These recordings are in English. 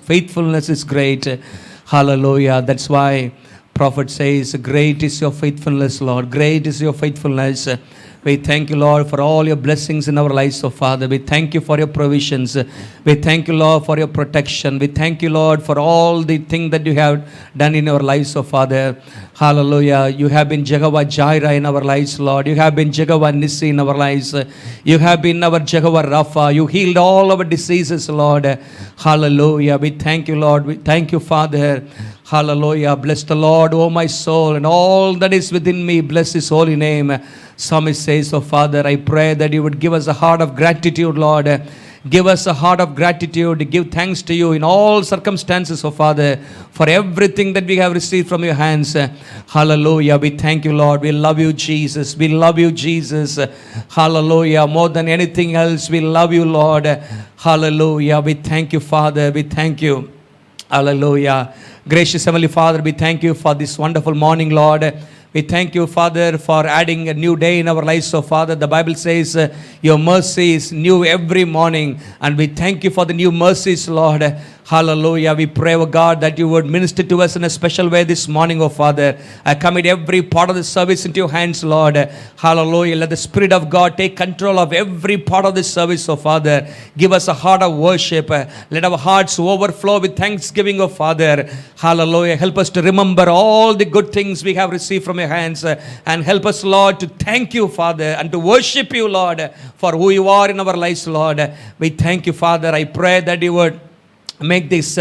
faithfulness is great. Hallelujah. That's why prophet says, great is your faithfulness, Lord. Great is your faithfulness. We thank you, Lord, for all your blessings in our lives, oh Father. We thank you for your provisions. We thank you, Lord, for your protection. We thank you, Lord, for all the things that you have done in our lives, oh Father. Hallelujah. You have been Jehovah Jireh in our lives, Lord. You have been Jehovah Nissi in our lives. You have been our Jehovah Rapha. You healed all our diseases, Lord. Hallelujah. We thank you, Lord. We thank you, Father. Hallelujah. Bless the Lord, O my soul, and all that is within me. Bless his holy name. Psalmist says, oh Father, I pray that you would give us a heart of gratitude, Lord. Give us a heart of gratitude to give thanks to you in all circumstances, oh Father, for everything that we have received from your hands. Hallelujah. We thank you, Lord. We love you, Jesus. We love you, Jesus. Hallelujah. More than anything else, we love you, Lord. Hallelujah. We thank you, Father. We thank you. Hallelujah. Gracious Heavenly Father, we thank you for this wonderful morning, Lord. We thank you, Father, for adding a new day in our lives. So, Father, the Bible says your mercy is new every morning. And we thank you for the new mercies, Lord. Hallelujah. We pray, oh God, that you would minister to us in a special way this morning, oh Father. I commit every part of the service into your hands, Lord. Hallelujah. Let the Spirit of God take control of every part of this service, oh Father. Give us a heart of worship. Let our hearts overflow with thanksgiving, oh Father. Hallelujah. Help us to remember all the good things we have received from your hands. And help us, Lord, to thank you, Father, and to worship you, Lord, for who you are in our lives, Lord. We thank you, Father. I pray that you would make this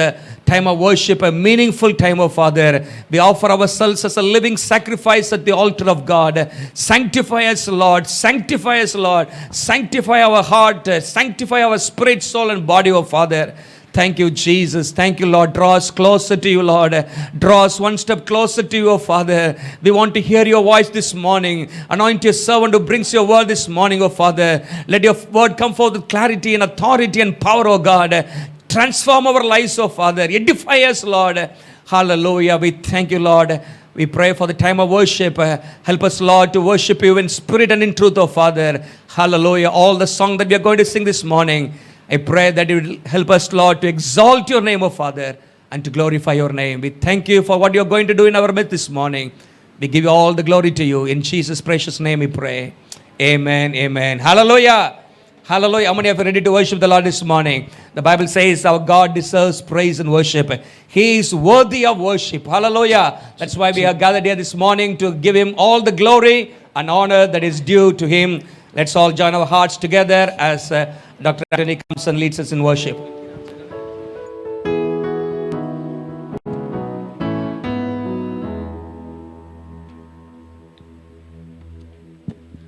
time of worship a meaningful time, oh Father. We offer ourselves as a living sacrifice at the altar of God. Sanctify us, Lord. Sanctify us, Lord. Sanctify our heart. Sanctify our spirit, soul, and body, oh Father. Thank you, Jesus. Thank you, Lord. Draw us closer to you, Lord. Draw us one step closer to you, oh Father. We want to hear your voice this morning. Anoint your servant who brings your word this morning, oh Father. Let your word come forth with clarity and authority and power, oh God. Transform our lives, oh Father. Edify us, Lord. Hallelujah. We thank you, Lord. We pray for the time of worship. Help us, Lord, to worship you in spirit and in truth, oh Father. Hallelujah. All the song that we are going to sing this morning, I pray that you will help us, Lord, to exalt your name, oh Father, and to glorify your name. We thank you for what you're going to do in our midst this morning. We give all the glory to you. In Jesus' precious name we pray. Amen. Amen. Hallelujah. Hallelujah. How many of you are ready to worship the Lord this morning? The Bible says our God deserves praise and worship. He is worthy of worship. Hallelujah. That's why we are gathered here this morning to give him all the glory and honor that is due to him. Let's all join our hearts together as Dr. Anthony comes and leads us in worship.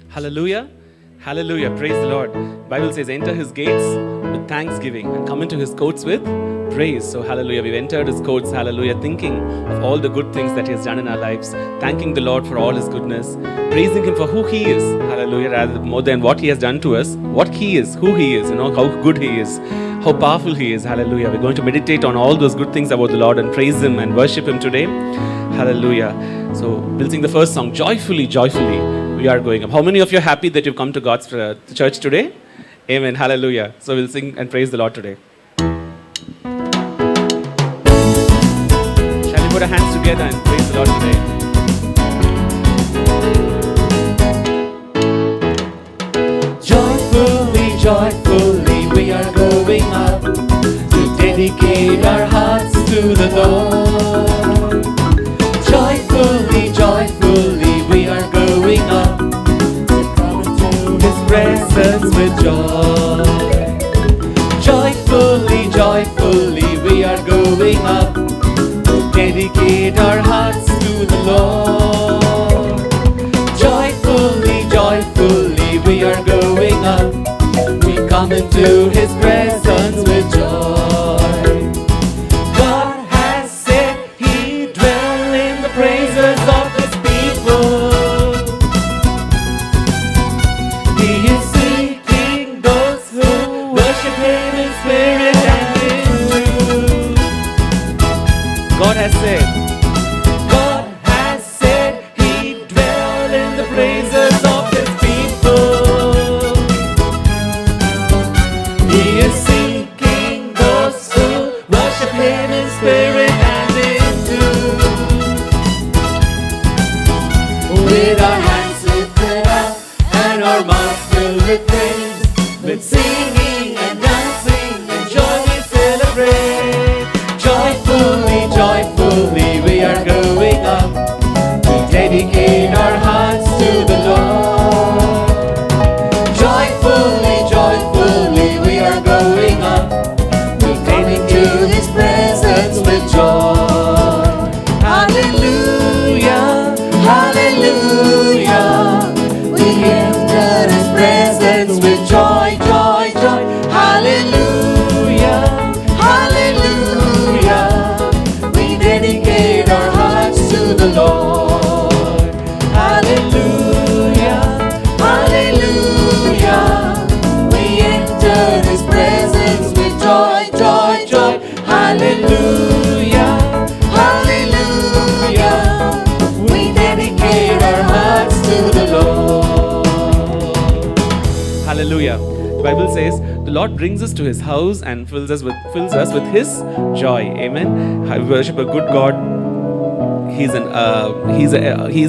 Hallelujah. Hallelujah. Praise the Lord. Bible says, enter his gates with thanksgiving and come into his courts with praise. So hallelujah. We've entered his courts, hallelujah, thinking of all the good things that he has done in our lives, thanking the Lord for all his goodness, praising him for who he is, hallelujah, rather more than what he has done to us, what he is, who he is, how good he is, how powerful he is, hallelujah. We're going to meditate on all those good things about the Lord and praise him and worship him today. Hallelujah. So we'll sing the first song, Joyfully, Joyfully. We are going up. How many of you are happy that you've come to God's church today? Amen. Hallelujah. So we'll sing and praise the Lord today. Shall we put our hands together and praise the Lord today? Joyfully, joyfully, we are going up to dedicate our hearts to the Lord. Joyfully, joyfully, we are going up to come into his presence with joy. Joyfully, joyfully, we are going up to dedicate our hearts to the Lord. Joyfully, joyfully, we are going up. We come into his presence with joy. God has said he dwells in the praises of his people. He is seeking those who worship him in spirit and in truth. God has said, God has said he dwells in the praises of his people. He is seeking those who worship him Hallelujah, hallelujah. We dedicate our hearts to the Lord. Hallelujah. The Bible says the Lord brings us to His house and fills us with His joy. Amen. I worship a good God. He's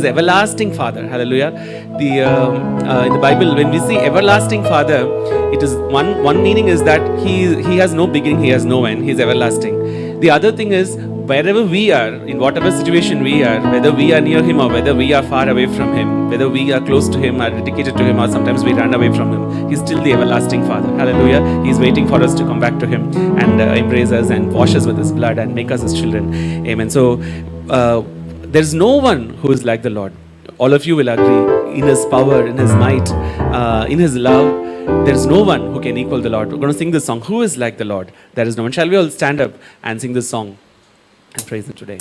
everlasting Father. Hallelujah. In the Bible, when we see everlasting Father, it is one meaning is that He has no beginning, He has no end. He's everlasting. The other thing is, wherever we are, in whatever situation we are, whether we are near Him or whether we are far away from Him, whether we are close to Him or dedicated to Him or sometimes we run away from Him, He's still the everlasting Father. Hallelujah. He's waiting for us to come back to Him and embrace us and wash us with His blood and make us His children. Amen. So, there's no one who is like the Lord. All of you will agree, in His power, in His might, in His love, there is no one who can equal the Lord. We're going to sing this song, Who is like the Lord? There is no one. Shall we all stand up and sing this song and praise Him today?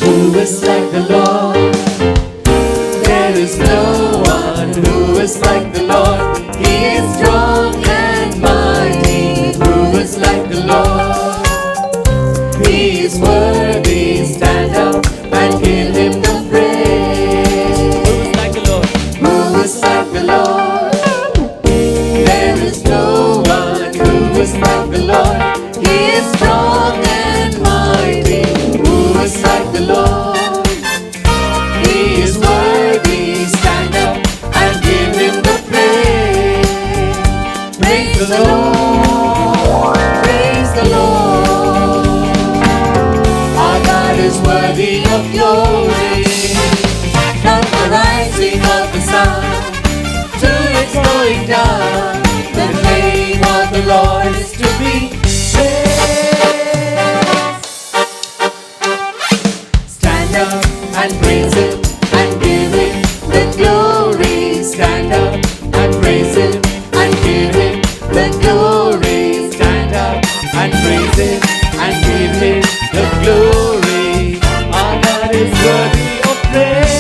Who is like the Lord? There is no one who is like the Lord. He is strong and mighty. Who is like the Lord? He is worthy. Stand up and give Him the praise. Who is like the Lord? Who is like the Lord? There is no one who is like the Lord. He is strong and mighty. Who is like the Lord? He is worthy. Stand up and give Him the praise. Praise the Lord. Praise the Lord. Our God is worthy of glory. From the rising of the sun to its going down, the name of the Lord is to be praised. Stand up and praise Him and give Him the glory. Stand up and praise Him and give Him the glory. Stand up and praise Him and give Him the glory. Our God is worthy of praise.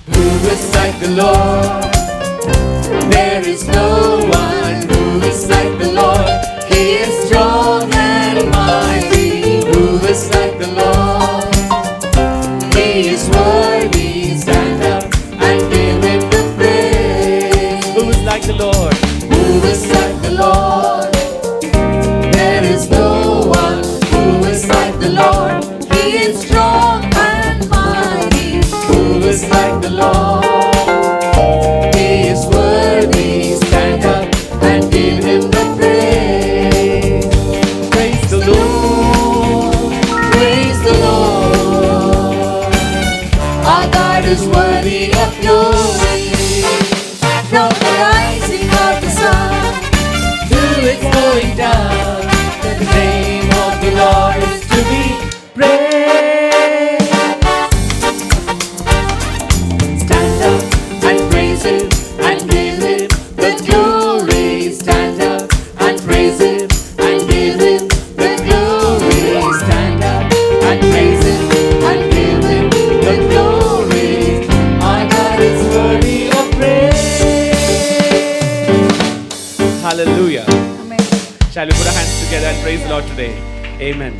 Who is like the Lord? There is no one who is like the Lord. He is strong and mighty. Who is like the Lord? He is worthy. Stand up and give Him the praise. Who is like the Lord? Who is like the Lord? There is no one who is like the Lord. He is strong and mighty. Who is like the Lord? He is worthy. Stand up and give Him the praise. Praise the Lord. Praise the Lord. Our God is worthy of glory. From the rising of the sun to its going down, the name of the Lord is to be praised. Stand up and praise Him and give Him the glory. Stand up and praise Him and give Him the glory. Stand up and praise Him and give Him the glory. Our God is worthy of praise. Hallelujah. Shall we put our hands together and praise the Lord today? Amen.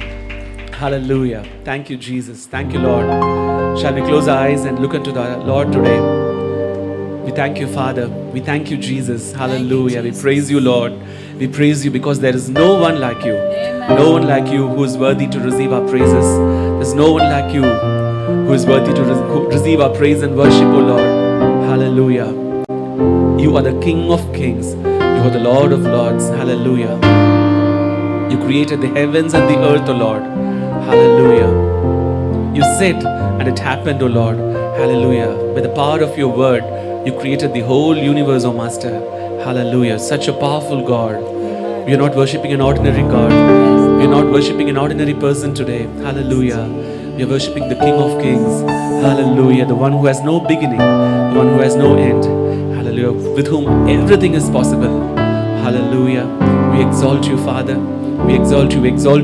Hallelujah. Thank you, Jesus. Thank you, Lord. Shall we close our eyes and look unto the Lord today? We thank you, Father. We thank you, Jesus. Hallelujah. We praise you, Lord. We praise you because there is no one like you. No one like you who is worthy to receive our praises. There's no one like you who is worthy to receive our praise and worship, O Lord. Hallelujah. You are the King of Kings. You are the Lord of Lords. Hallelujah. You created the heavens and the earth, O Lord. Hallelujah. You said, and it happened, O Lord. Hallelujah. By the power of your word, you created the whole universe, O Master. Hallelujah. Such a powerful God. We are not worshipping an ordinary God. We are not worshipping an ordinary person today. Hallelujah. We are worshipping the King of Kings. Hallelujah. The one who has no beginning, the one who has no end. Hallelujah. hallelujah, with whom everything is possible. Hallelujah. We exalt you, Father. We exalt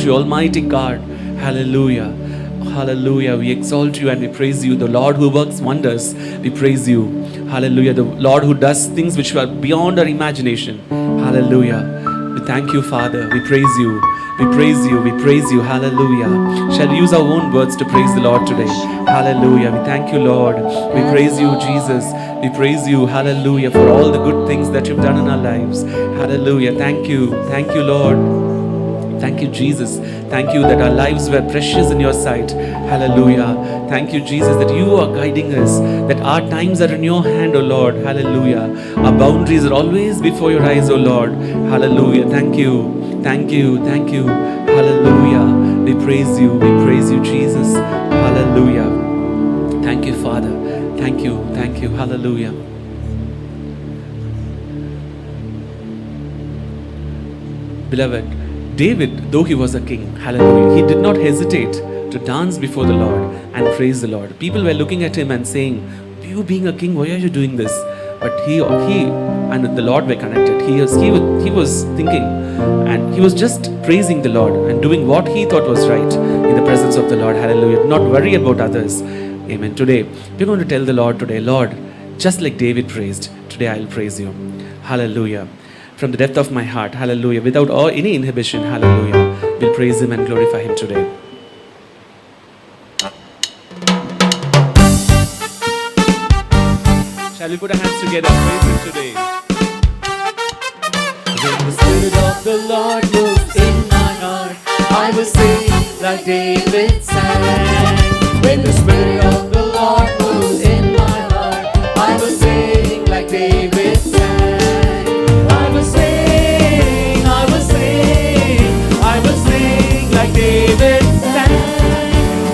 you, Almighty God. Hallelujah. Hallelujah. We exalt you and we praise you. The Lord who works wonders, we praise you. Hallelujah. The Lord who does things which are beyond our imagination. Hallelujah. We thank you, Father. We praise you. We praise you. We praise you. Hallelujah. Shall we use our own words to praise the Lord today? Hallelujah. We thank you, Lord. We praise you, Jesus. We praise you. Hallelujah. For all the good things that you've done in our lives. Hallelujah. Thank you. Thank you, Lord. Thank you, Jesus. Thank you that our lives were precious in your sight. Hallelujah. Thank you, Jesus, that you are guiding us, that our times are in your hand, O Lord. Hallelujah. Our boundaries are always before your eyes, O Lord. Hallelujah. Thank you. Thank you. Thank you. Hallelujah. We praise you. We praise you, Jesus. Hallelujah. Thank you, Father. Thank you. Thank you. Hallelujah. Beloved, David, though he was a king, hallelujah, he did not hesitate to dance before the Lord and praise the Lord. People were looking at him and saying, you being a king, why are you doing this? But he and the Lord were connected. He was thinking and he was just praising the Lord and doing what he thought was right in the presence of the Lord. Hallelujah. Not worry about others. Amen. Today, we're going to tell the Lord today, Lord, just like David praised, today I'll praise you. Hallelujah. From the depth of my heart, hallelujah, without any inhibition, hallelujah, we'll praise him and glorify him today. Shall we put our hands together and praise him today? When the Spirit of the Lord moves in my heart, I will sing like David sang. When the Spirit of the Lord moves in my heart, I will sing like David sang. I will sing, I will sing, I will sing like David sang.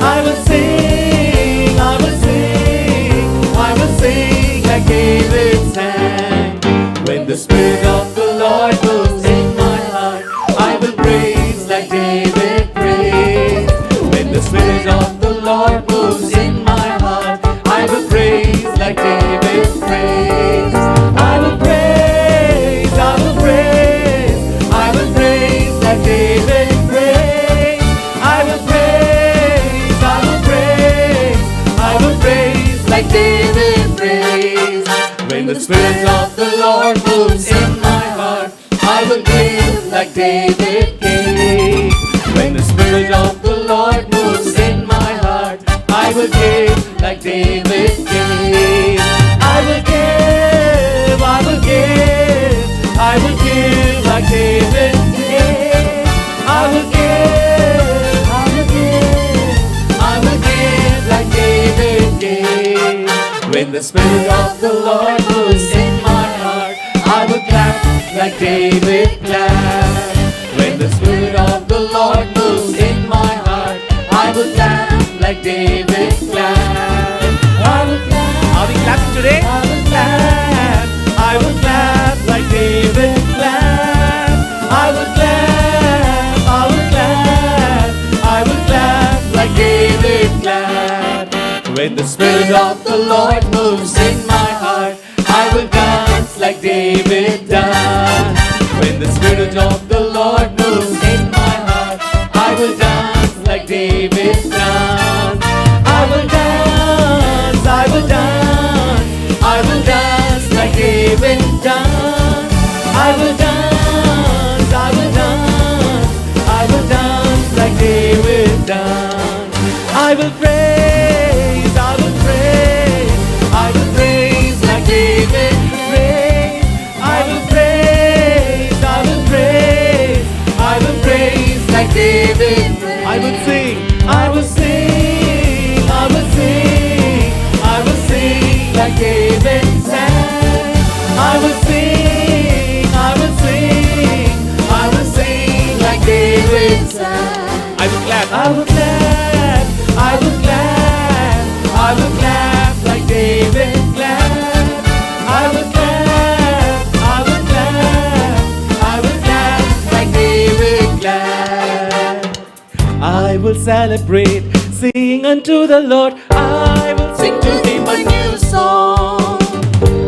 I will sing, I will sing, I will sing like David sang. When the Spirit of the Lord moves in my heart, I will praise like David praised. When the Spirit of the Lord moves in my heart, I will praise like David praised. I will praise, I will praise, I will praise like David praised. I will praise, I will praise, I will praise like David praised. When the Spirit of the Lord moves in my heart, I will give like David gave. When the Spirit of the Lord moves in my heart, I will give like David gave. I will give, I will give, I will give like David gave. I will give, I will give, I will give like David gave. When the Spirit of the Lord moves in my heart, I will clap like David clapped. When the Spirit of the Lord moves in my heart, I will clap like David clapped. I will clap. Are we clapping today? I will clap. I will clap like David clapped. I will clap. I will clap. I will clap like David clapped. When the Spirit of the Lord moves in my heart, I will dance like David danced. When the Spirit of the Lord moves in my heart, I will dance like David danced. I will dance, I will dance, I will dance like David danced. I will dance, I will dance, I will dance like David danced. I will praise, I will praise, I will praise like David praised. I will praise, I will praise, I will praise like David praised. I will sing, I will sing, I will sing, I will sing like David sang. I will sing, I will sing, I will sing like David sang. I will clap. I will clap, I will clap, I will clap like David clapped. I will clap, I will clap, I will clap like David clapped. I will celebrate, sing unto the Lord. I will sing to him a new song.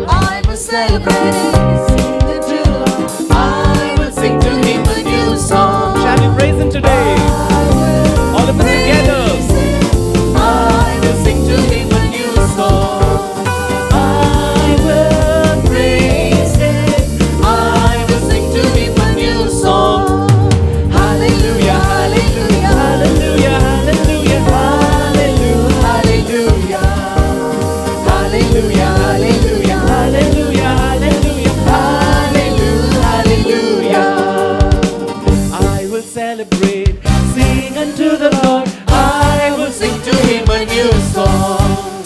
I will celebrate. I will sing to Him a new song. Shall we praise Him today? All of us together. I will sing to Him a new song. I will praise Him. I will sing to Him a new song. Hallelujah, hallelujah, Hallelujah, hallelujah. hallelujah, hallelujah, hallelujah, hallelujah, Hallelujah, hallelujah. hallelujah, hallelujah. I will celebrate, sing unto the Lord. I will sing to Him a new song.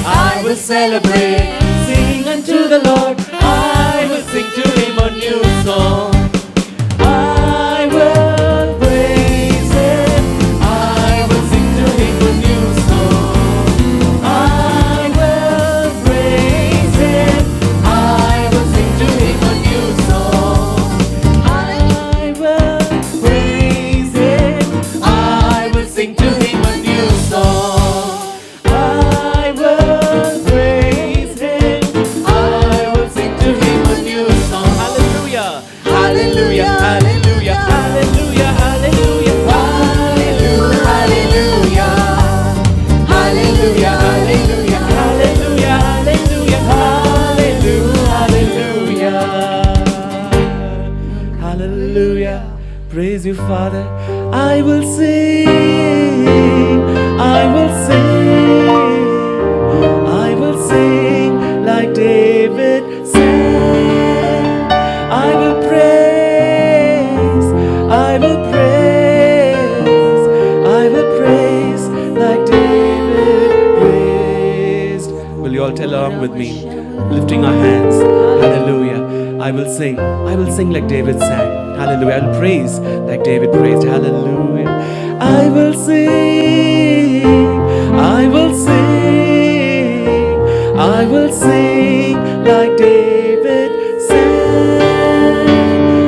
I will celebrate, sing unto the Lord. I will sing to Him a new song. I will praise Him. I will sing to Him a new song. I will praise Him. I will sing to Him a new song. I will praise Him. I will sing to Him a new song. I will praise Him. I will sing to Him a new song. Hallelujah. Hallelujah, hallelujah, Hallelujah, hallelujah. hallelujah, hallelujah, hallelujah, Hallelujah, hallelujah. hallelujah, hallelujah. Hallelujah. Praise you, Father. I will sing. I will sing. I will sing like David sang. I will praise. I will praise. I will praise like David praised. Will you all tell along with me? Lifting our hands. Hallelujah. I will sing. I will sing like David sang. Hallelujah. I will praise like David praised. Hallelujah. I will sing. I will sing. I will sing like David sang.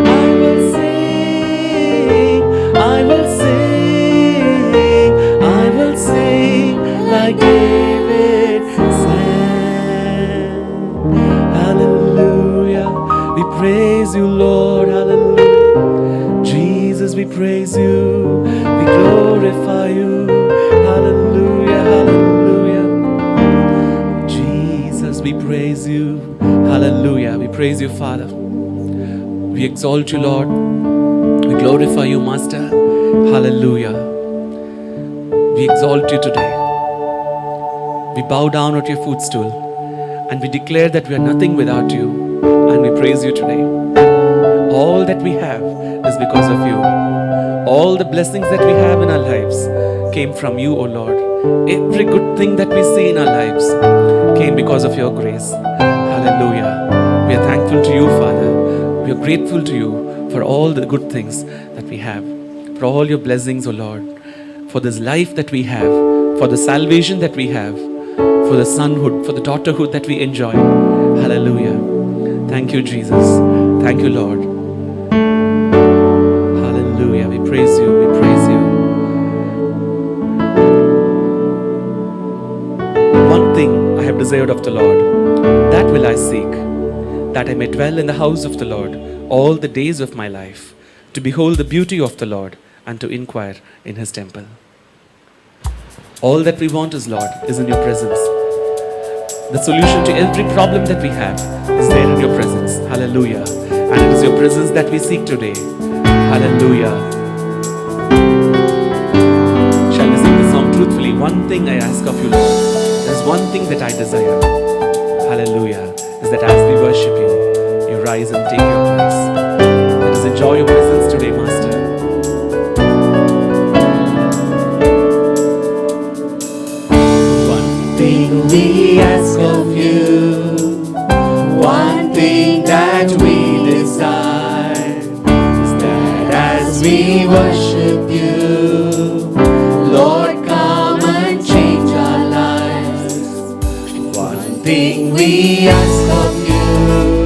I will sing. I will sing. I will sing like David sang. Hallelujah. We praise you, Lord. Hallelujah. Jesus, we praise you. We glorify you. Hallelujah. Hallelujah. Jesus, we praise you. Hallelujah. We praise you, Father. We exalt you, Lord. We glorify you, Master. Hallelujah. We exalt you today. We bow down at your footstool and we declare that we are nothing without you, and we praise you today. All that we have is because of you. All the blessings that we have in our lives came from you, O Lord. Every good thing that we see in our lives came because of your grace. Hallelujah. We are thankful to you, Father. We are grateful to you for all the good things that we have, for all your blessings, O Lord, for this life that we have, for the salvation that we have, for the sonhood, for the daughterhood that we enjoy. Hallelujah. Thank you, Jesus. Thank you, Lord. Hallelujah. We praise you. We praise you. One thing I have desired of the Lord, that will I seek, that I may dwell in the house of the Lord all the days of my life, to behold the beauty of the Lord and to inquire in his temple. All that we want is, Lord, is in your presence. The solution to every problem that we have is there in your presence. Hallelujah. And it is your presence that we seek today. Hallelujah. Shall we sing this song truthfully? One thing I ask of you, Lord. There's one thing that I desire. Hallelujah. Is that as we worship you, you rise and take your place. Let us enjoy your presence today, Master. Thing we ask of you, one thing that we desire, is that as we worship you, Lord, come and change our lives. One thing we ask of you,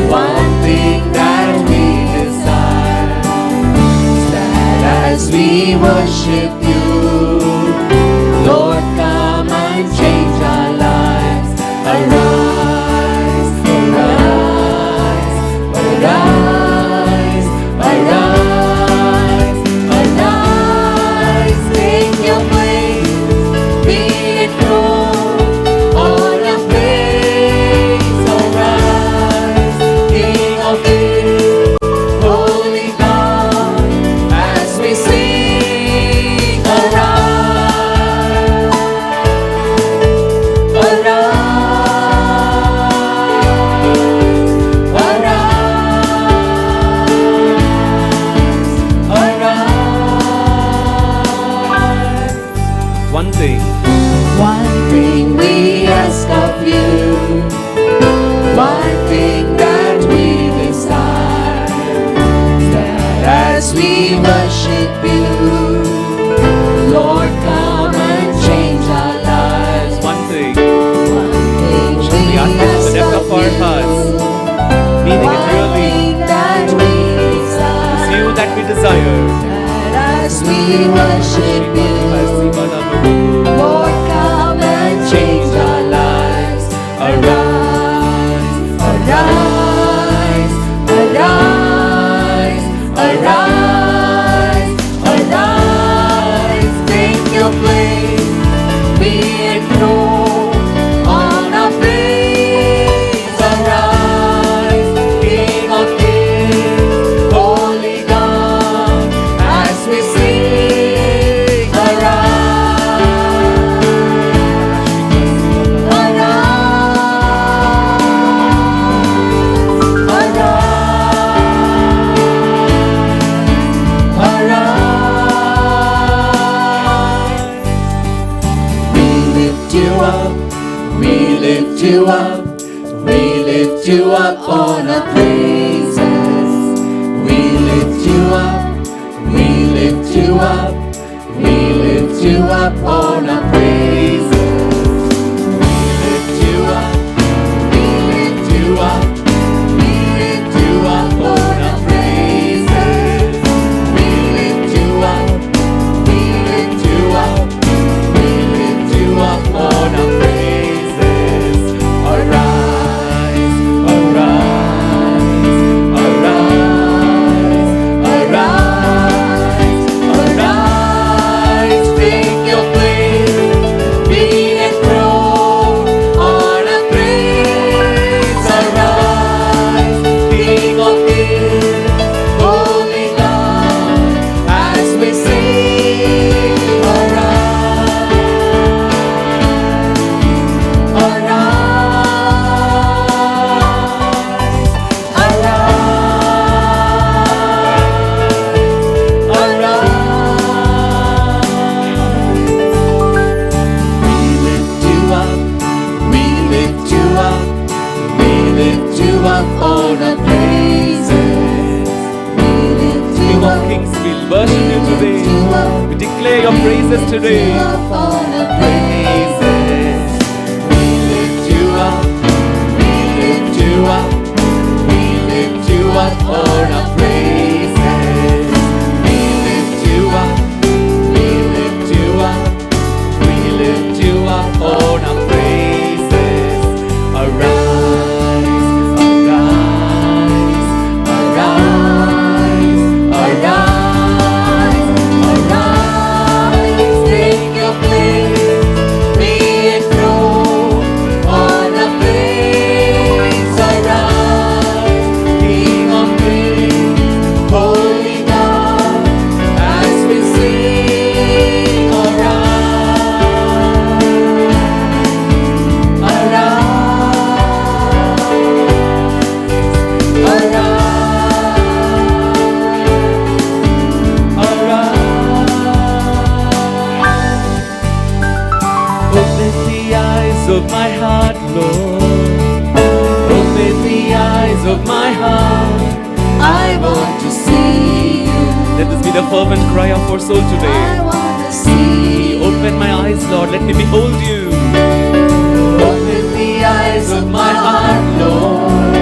one thing that we desire, is that as we worship you, Lord, come and change our lives. Arise, Arise, arise, arise, take your place, be enthroned on a praise. Arise, King of Kings, Holy God, as we sing. Arise, One thing, one thing we ask of you, one thing that we desire, that as we worship you, Lord, come and change our lives. one thing, One thing we we ask from the ask depth of of our you, hearts, meaning it one really thing that we is desire, you that we desire. that as we worship you, Lord, come and change our lives. Arise, arise, arise, arise, arise, take your place, be enthroned on our praise. Arise, King of Kings, Holy God, as we sing. Arise, we lift you up, we lift you up on our praises. We lift you up, we lift you up, we lift you up on our praises. We lift you up, we lift you up, we lift you up on our praises. We lift you up, we lift you up, we lift you up on our praises. Arise, arise, arise, arise, arise, take your place, be enthroned on a praise. Arise, King of Kings, Holy God, as we sing. Arise, on our praises. We lift King you of up, Kings, we'll worship you today. We declare your praises today. on our praises. We lift you up, we lift you up, we lift you up on our praises. We lift you up, we lift you up, we lift you up on our praises. Arise, arise, arise, arise, arise, take your place, be enthroned on a praise. Arise, King of Kings, Holy God, as we sing. Arise, open the eyes of my heart, Lord. Open the eyes of my heart. I want to see you. Let this be the fervent cry of our soul I today. want to see you. Open my eyes, Lord, let me behold you. Open the eyes of my heart, Lord.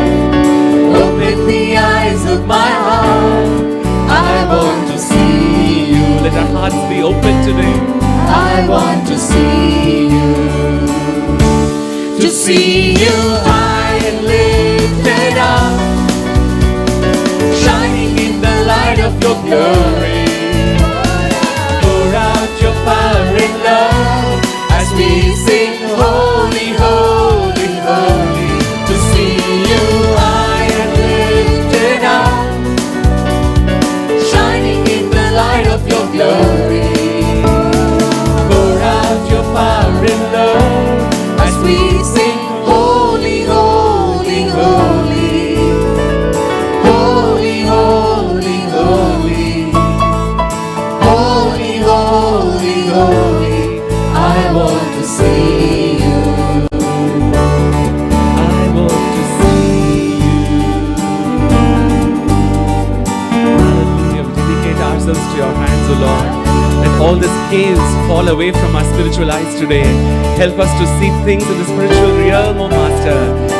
Open the eyes of my heart. I want to see you. Let our hearts be open today. I want to see you. To see you high and lifted up. glory. Pour out your power and love as we sing holy, holy, holy. To see you high and lifted up, shining in the light of your glory. Pour out your power and love as we sing holy, holy, holy. Holy, holy, holy. Holy, holy, holy. I want to see you. I want to see you. Hallelujah. We dedicate ourselves to your hands, O Lord. Let all the scales fall away from our spiritual eyes today. Help us to see things in the spiritual realm, O Master.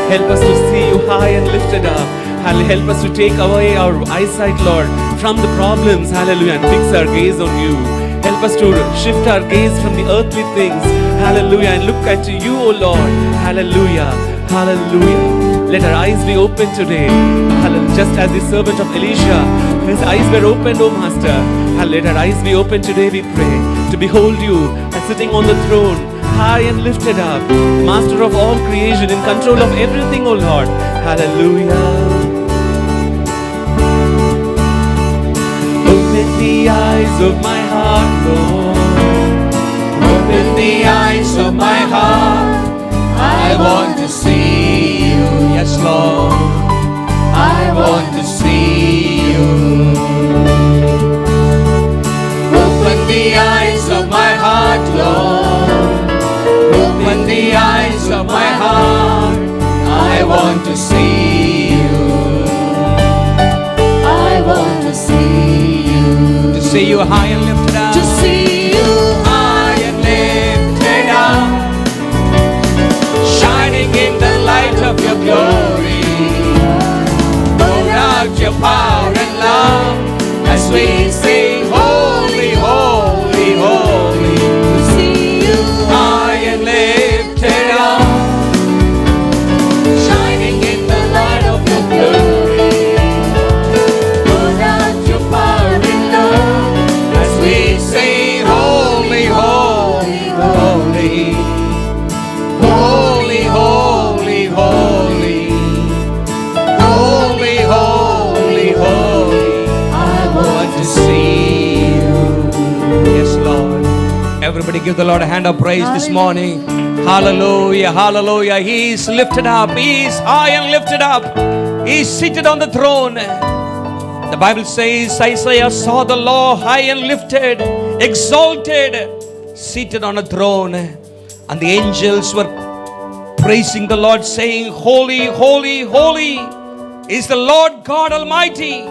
Help us to see you high and lifted up. Help us to take away our eyesight, Lord, from the problems, hallelujah, and fix our gaze on you. Help us to shift our gaze from the earthly things, hallelujah, and look at you, O Lord, hallelujah, hallelujah. Let our eyes be open today, just as the servant of Elisha, his eyes were opened, O Master. Let our eyes be open today, we pray, to behold you as sitting on the throne, high and lifted up, Master of all creation, in control of everything, O Lord, hallelujah. Open the eyes of my heart, Lord. Open the eyes of my heart. I want to see you. Yes, Lord. I want to see you. Open the eyes of my heart, Lord. Open the eyes of my heart. I want to see you. I want to see you. To see you high and lifted up. To see you high and lifted up, shining in the light of your glory. Pour out your power and love as we sing holy, holy, holy. To see you high and lifted up, shining in the light of your glory. Pour out your power and love as we sing holy, holy, holy. Holy, holy, holy. Holy, holy, holy. I want to see you. Yes, Lord. Everybody give the Lord a hand of praise this morning. Hallelujah, hallelujah. He is lifted up. He is high and lifted up. He is seated on the throne. The Bible says Isaiah saw the Lord high and lifted, exalted, seated on a throne. And the angels were praising the Lord, saying, holy, holy, holy is the Lord God Almighty.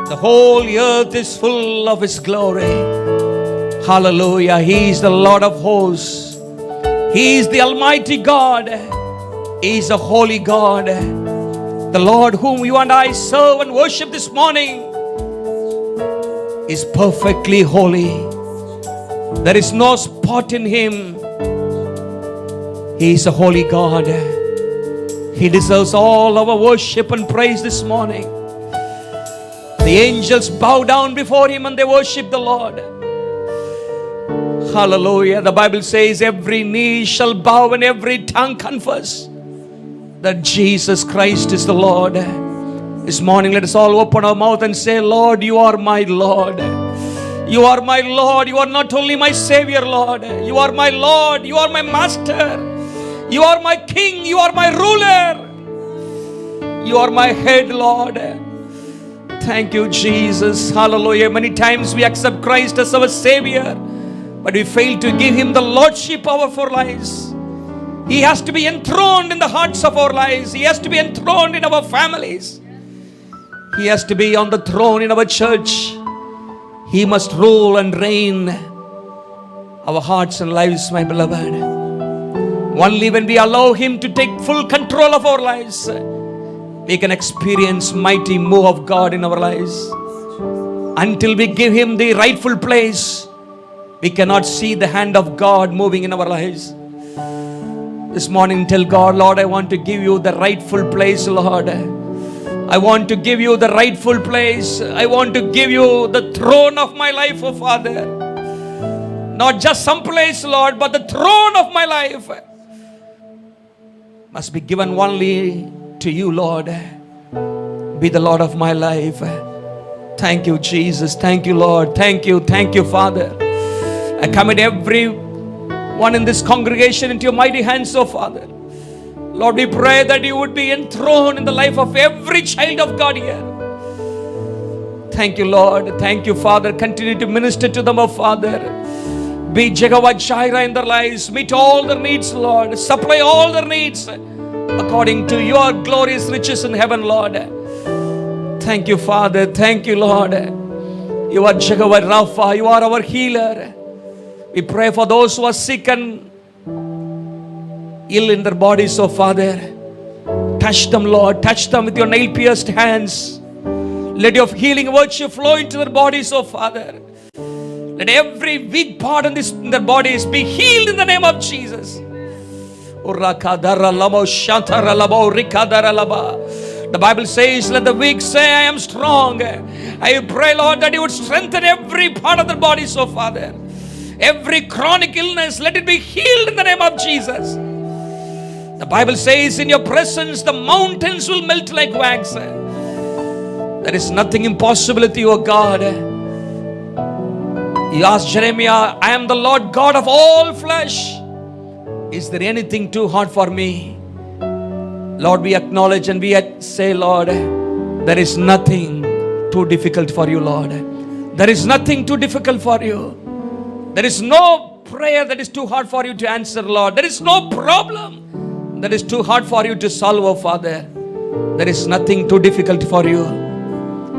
The whole earth is full of His glory. Hallelujah. He is the Lord of hosts. He is the Almighty God. He is the Holy God. The Lord whom you and I serve and worship this morning is perfectly holy. There is no spot in Him. He is a holy God. He deserves all our worship and praise this morning. The angels bow down before Him and they worship the Lord. Hallelujah. The Bible says every knee shall bow and every tongue confess that Jesus Christ is the Lord. This morning let us all open our mouth and say, Lord, you are my Lord. You are my Lord. You are not only my Savior, Lord. You are my Lord. You are my Master. You are my King. You are my ruler. You are my head, Lord. Thank you, Jesus. Hallelujah. Many times we accept Christ as our Savior, but we fail to give Him the Lordship of our lives. He has to be enthroned in the hearts of our lives. He has to be enthroned in our families. He has to be on the throne in our church. He must rule and reign our hearts and lives, my beloved. Only when we allow Him to take full control of our lives, we can experience mighty move of God in our lives. Until we give Him the rightful place, we cannot see the hand of God moving in our lives. This morning tell God, Lord, I want to give you the rightful place, Lord. I want to give you the rightful place. I want to give you the throne of my life, oh Father. Not just some place, Lord, but the throne of my life must be given only to you, Lord. Be the Lord of my life. Thank you, Jesus. Thank you, Lord. Thank you, Father. I commit every one in this congregation into your mighty hands, oh Father. Lord, we pray that you would be enthroned in the life of every child of God here. Thank you, Lord. Thank you, Father. Continue to minister to them, oh Father. Be Jehovah Jireh in their lives. Meet all their needs, Lord. Supply all their needs according to your glorious riches in heaven, Lord. Thank you, Father. Thank you, Lord. You are Jehovah Rapha. You are our healer. We pray for those who are sick and ill in their bodies, oh Father. Touch them, Lord. Touch them with your nail-pierced hands. Let your healing virtue flow into their bodies, oh Father. Let every weak part in their bodies be healed in the name of Jesus. The Bible says, let the weak say, I am strong. I pray, Lord, that you would strengthen every part of their bodies, oh Father. Every chronic illness, let it be healed in the name of Jesus. The Bible says, in your presence, the mountains will melt like wax. There is nothing impossible with you, O God. You asked Jeremiah, I am the Lord God of all flesh. Is there anything too hard for me? Lord, we acknowledge and we say, Lord, there is nothing too difficult for you, Lord. There is nothing too difficult for you. There is no prayer that is too hard for you to answer, Lord. There is no problem that is too hard for you to solve, oh Father. There is nothing too difficult for you.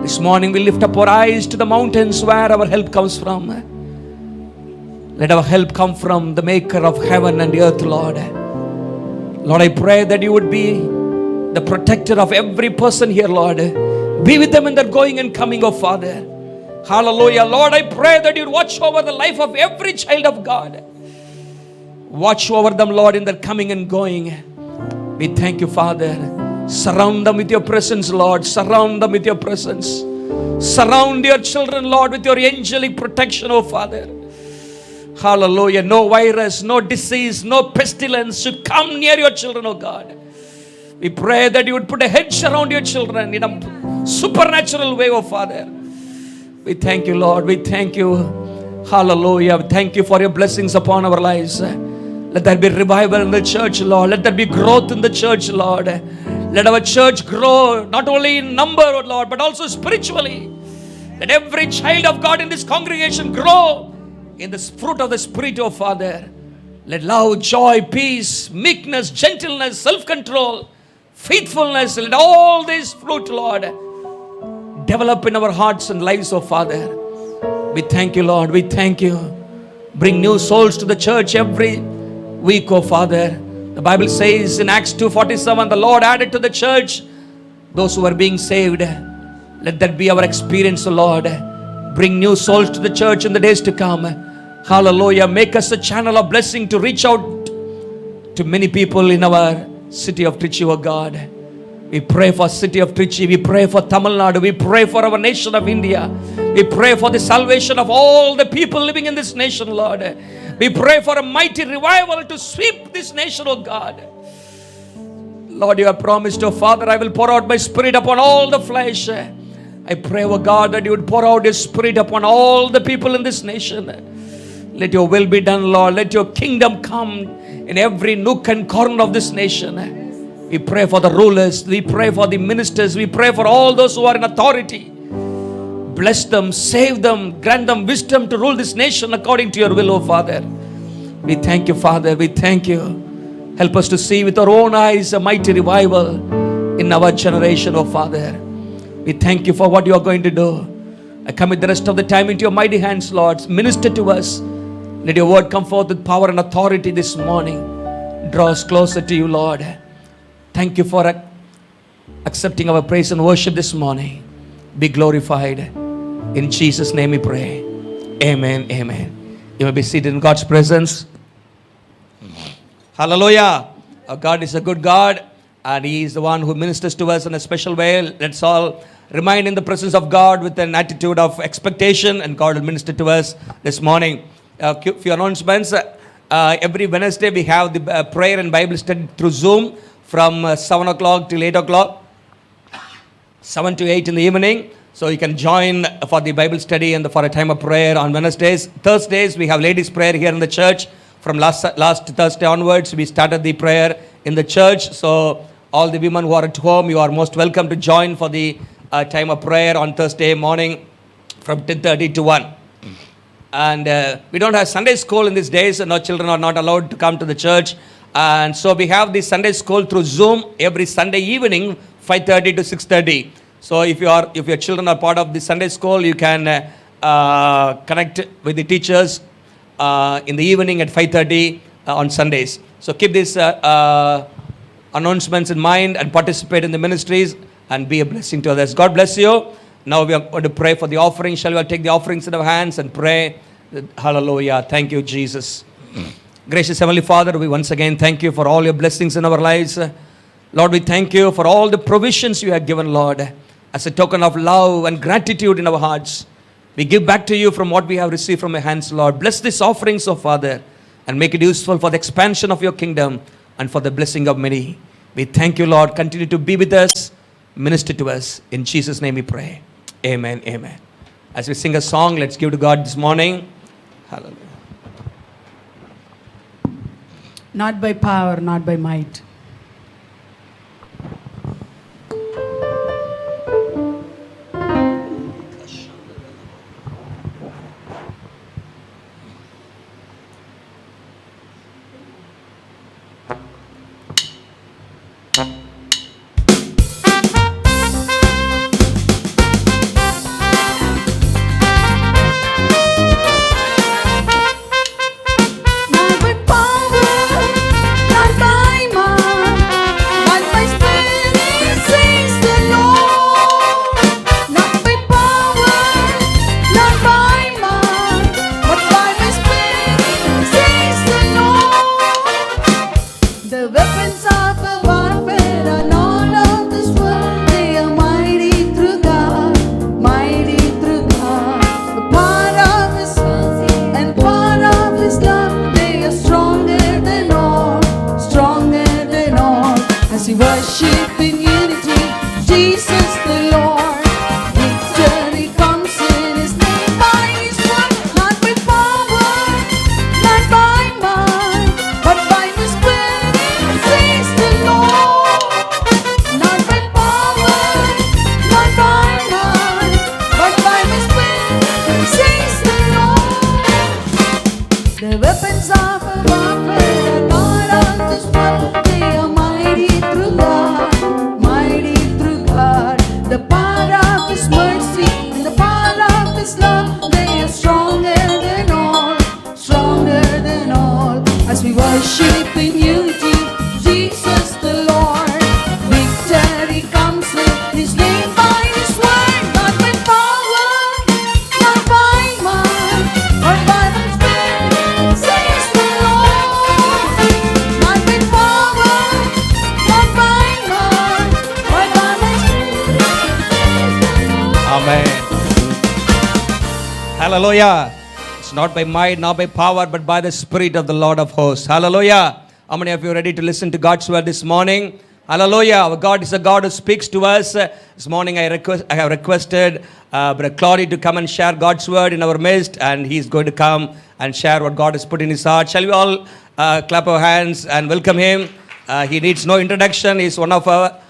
This morning we lift up our eyes to the mountains where our help comes from. Let our help come from the maker of heaven and earth, Lord. Lord, I pray that you would be the protector of every person here, Lord. Be with them in their going and coming, oh Father. Hallelujah. Lord, I pray that you'd watch over the life of every child of God. Watch over them, Lord, in their coming and going. We thank you, Father. Surround them with your presence, Lord. Surround them with your presence. Surround your children, Lord, with your angelic protection, oh Father. Hallelujah. No virus, no disease, no pestilence should come near your children, oh God. We pray that you would put a hedge around your children in a supernatural way, oh Father. We thank you, Lord. We thank you. Hallelujah. Thank you for your blessings upon our lives. Let there be revival in the church, Lord. Let there be growth in the church, Lord. Let our church grow, not only in number, oh Lord, but also spiritually. Let every child of God in this congregation grow in the fruit of the Spirit, oh Father. Let love, joy, peace, meekness, gentleness, self-control, faithfulness, let all these fruit, Lord, develop in our hearts and lives, oh Father. We thank you, Lord. We thank you. Bring new souls to the church every week, oh Father. The Bible says in Acts 2:47, the Lord added to the church those who are being saved. Let that be our experience, oh Lord. Bring new souls to the church in the days to come. Hallelujah. Make us a channel of blessing to reach out to many people in our city of Trichy, oh God. We pray for city of Trichy. We pray for Tamil Nadu. We pray for our nation of India. We pray for the salvation of all the people living in this nation, Lord. We pray for a mighty revival to sweep this nation, oh God. Lord, you have promised, oh Father, I will pour out my Spirit upon all the flesh. I pray, oh God, that you would pour out your Spirit upon all the people in this nation. Let your will be done, Lord. Let your kingdom come in every nook and corner of this nation. We pray for the rulers. We pray for the ministers. We pray for all those who are in authority. Bless them, save them, grant them wisdom to rule this nation according to your will, oh Father. We thank you, Father. We thank you. Help us to see with our own eyes a mighty revival in our generation, oh Father. We thank you for what you are going to do. I commit the rest of the time into your mighty hands, Lord. Minister to us. Let your word come forth with power and authority this morning. Draw us closer to you, Lord. Thank you for accepting our praise and worship this morning. Be glorified. In Jesus' name we pray. Amen. Amen. You may be seated in God's presence. Hallelujah. Our God is a good God. and He is the one who ministers to us in a special way. Let's all remain in the presence of God with an attitude of expectation, and God will minister to us this morning. Few announcements. Every Wednesday we have the prayer and Bible study through Zoom from 7 o'clock till 8 o'clock. 7 to 8 in the evening. So you can join for the Bible study and for a time of prayer on Wednesdays. Thursdays, we have ladies' prayer here in the church. From last Thursday onwards, we started the prayer in the church. So all the women who are at home, you are most welcome to join for the time of prayer on Thursday morning from 10:30 to 1. And we don't have Sunday school in these days. No, children are not allowed to come to the church. And so we have the Sunday school through Zoom every Sunday evening, 5:30 to 6:30. So if your children are part of the Sunday school, you can connect with the teachers in the evening at 5:30 on Sundays. So keep these announcements in mind and participate in the ministries and be a blessing to others. God bless you. Now we are going to pray for the offering. Shall we all take the offerings in our hands and pray? Hallelujah. Thank you, Jesus. Gracious Heavenly Father, we once again thank you for all your blessings in our lives. Lord, we thank you for all the provisions you have given, Lord, as a token of love and gratitude in our hearts. We give back to you from what we have received from your hands, Lord. Bless these offerings, O Father, and make it useful for the expansion of your kingdom and for the blessing of many. We thank you, Lord. Continue to be with us, minister to us. In Jesus' name we pray. Amen, amen. As we sing a song, let's give to God this morning. Hallelujah. Not by power, not by might. Not by power, not by might, but by Spirit, says the Lord. Not by power, not by might, but by my Spirit, says the Lord. The weapons of our warfare are not of this world. They are mighty through God, mighty through God. The power of His and power of His love, they are stronger than all, stronger than all. As we worship in unity, Jesus the Lord, victory comes in His name by His word. Not by power, not by might, but by His Spirit, says the Lord. Not by power, not by might, but by His Spirit, says the Lord. The weapons of our warfare are not of this world. They are mighty through God, mighty through God. The power of His mercy and the power of His love, they are stronger than all, stronger than all. As we worship in unity, Jesus the Lord, victory comes with His name by His word. Not by power, not by might, but by His Spirit, says the Lord. Not by power, not by might, but by His Spirit, says the Lord. Amen. Hallelujah. It's not by might, not by power, but by the Spirit of the Lord of hosts. Hallelujah. How many of you are ready to listen to God's word this morning? Hallelujah. Our God is a God who speaks to us. This morning I have requested Brother Claudia to come and share God's word in our midst, and he's going to come and share what God has put in his heart. Shall we all clap our hands and welcome him? He needs no introduction. He's one of our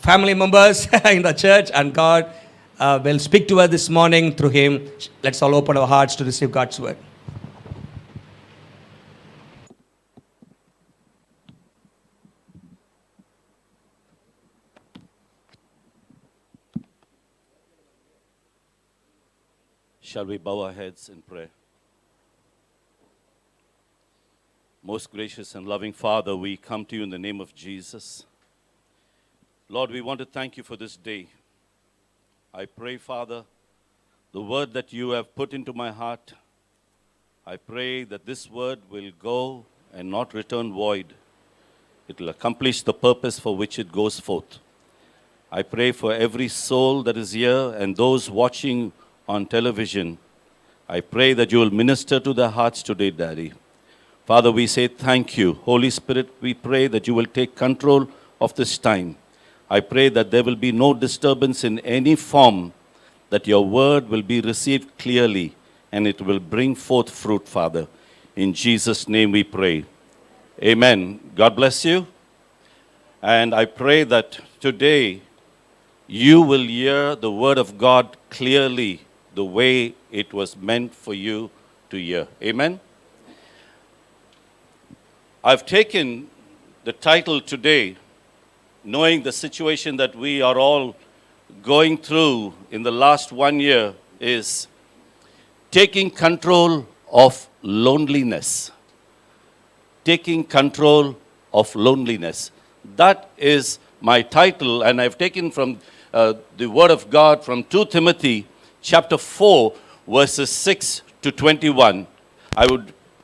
family members in the church, and God will speak to us this morning through him. Let's all open our hearts to receive God's word. Shall we bow our heads in prayer? Most gracious and loving Father, we come to you in the name of Jesus. Lord, we want to thank you for this day. I pray, Father, the word that you have put into my heart, I pray that this word will go and not return void. it will accomplish the purpose for which it goes forth. I pray for every soul that is here and those watching on television. I pray that you will minister to their hearts today, Daddy. Father, we say thank you. Holy Spirit, we pray that you will take control of this time. I pray that there will be no disturbance in any form, that your word will be received clearly and it will bring forth fruit, Father. In Jesus' name we pray. Amen. God bless you. And I pray that today you will hear the word of God clearly the way it was meant for you to hear. Amen. I've taken the title today, knowing the situation that we are all going through in the last 1 year, is taking control of loneliness. Taking control of loneliness. That is my title, and I've taken from the Word of God from 2 Timothy chapter 4, verses 6 to 21.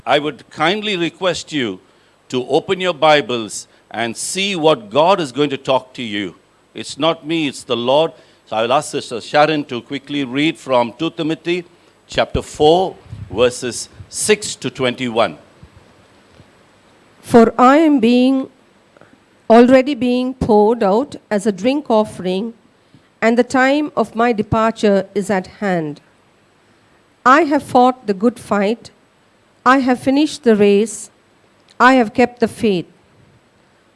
I would kindly request you to open your Bibles and see what God is going to talk to you. It's not me, it's the Lord. So I'll ask Sister Sharon to quickly read from 2 Timothy chapter 4, verses 6 to 21. For I am already being poured out as a drink offering, and the time of my departure is at hand. I have fought the good fight. I have finished the race. I have kept the faith.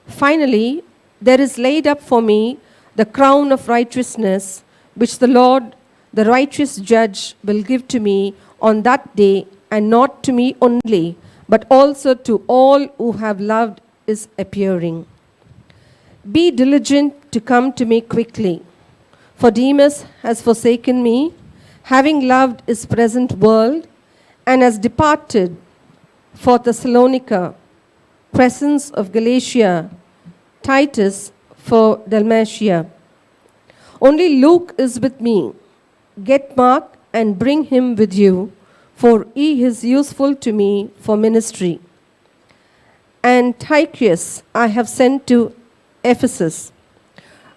Finally, there is laid up for me the crown of righteousness, which the Lord, the righteous judge, will give to me on that day, and not to me only, but also to all who have loved his appearing. Be diligent to come to me quickly, for Demas has forsaken me, having loved his present world, and has departed for Thessalonica, Crescens of Galatia, Titus for Dalmatia. Only Luke is with me. Get Mark and bring him with you, for he is useful to me for ministry. And Tychicus I have sent to Ephesus.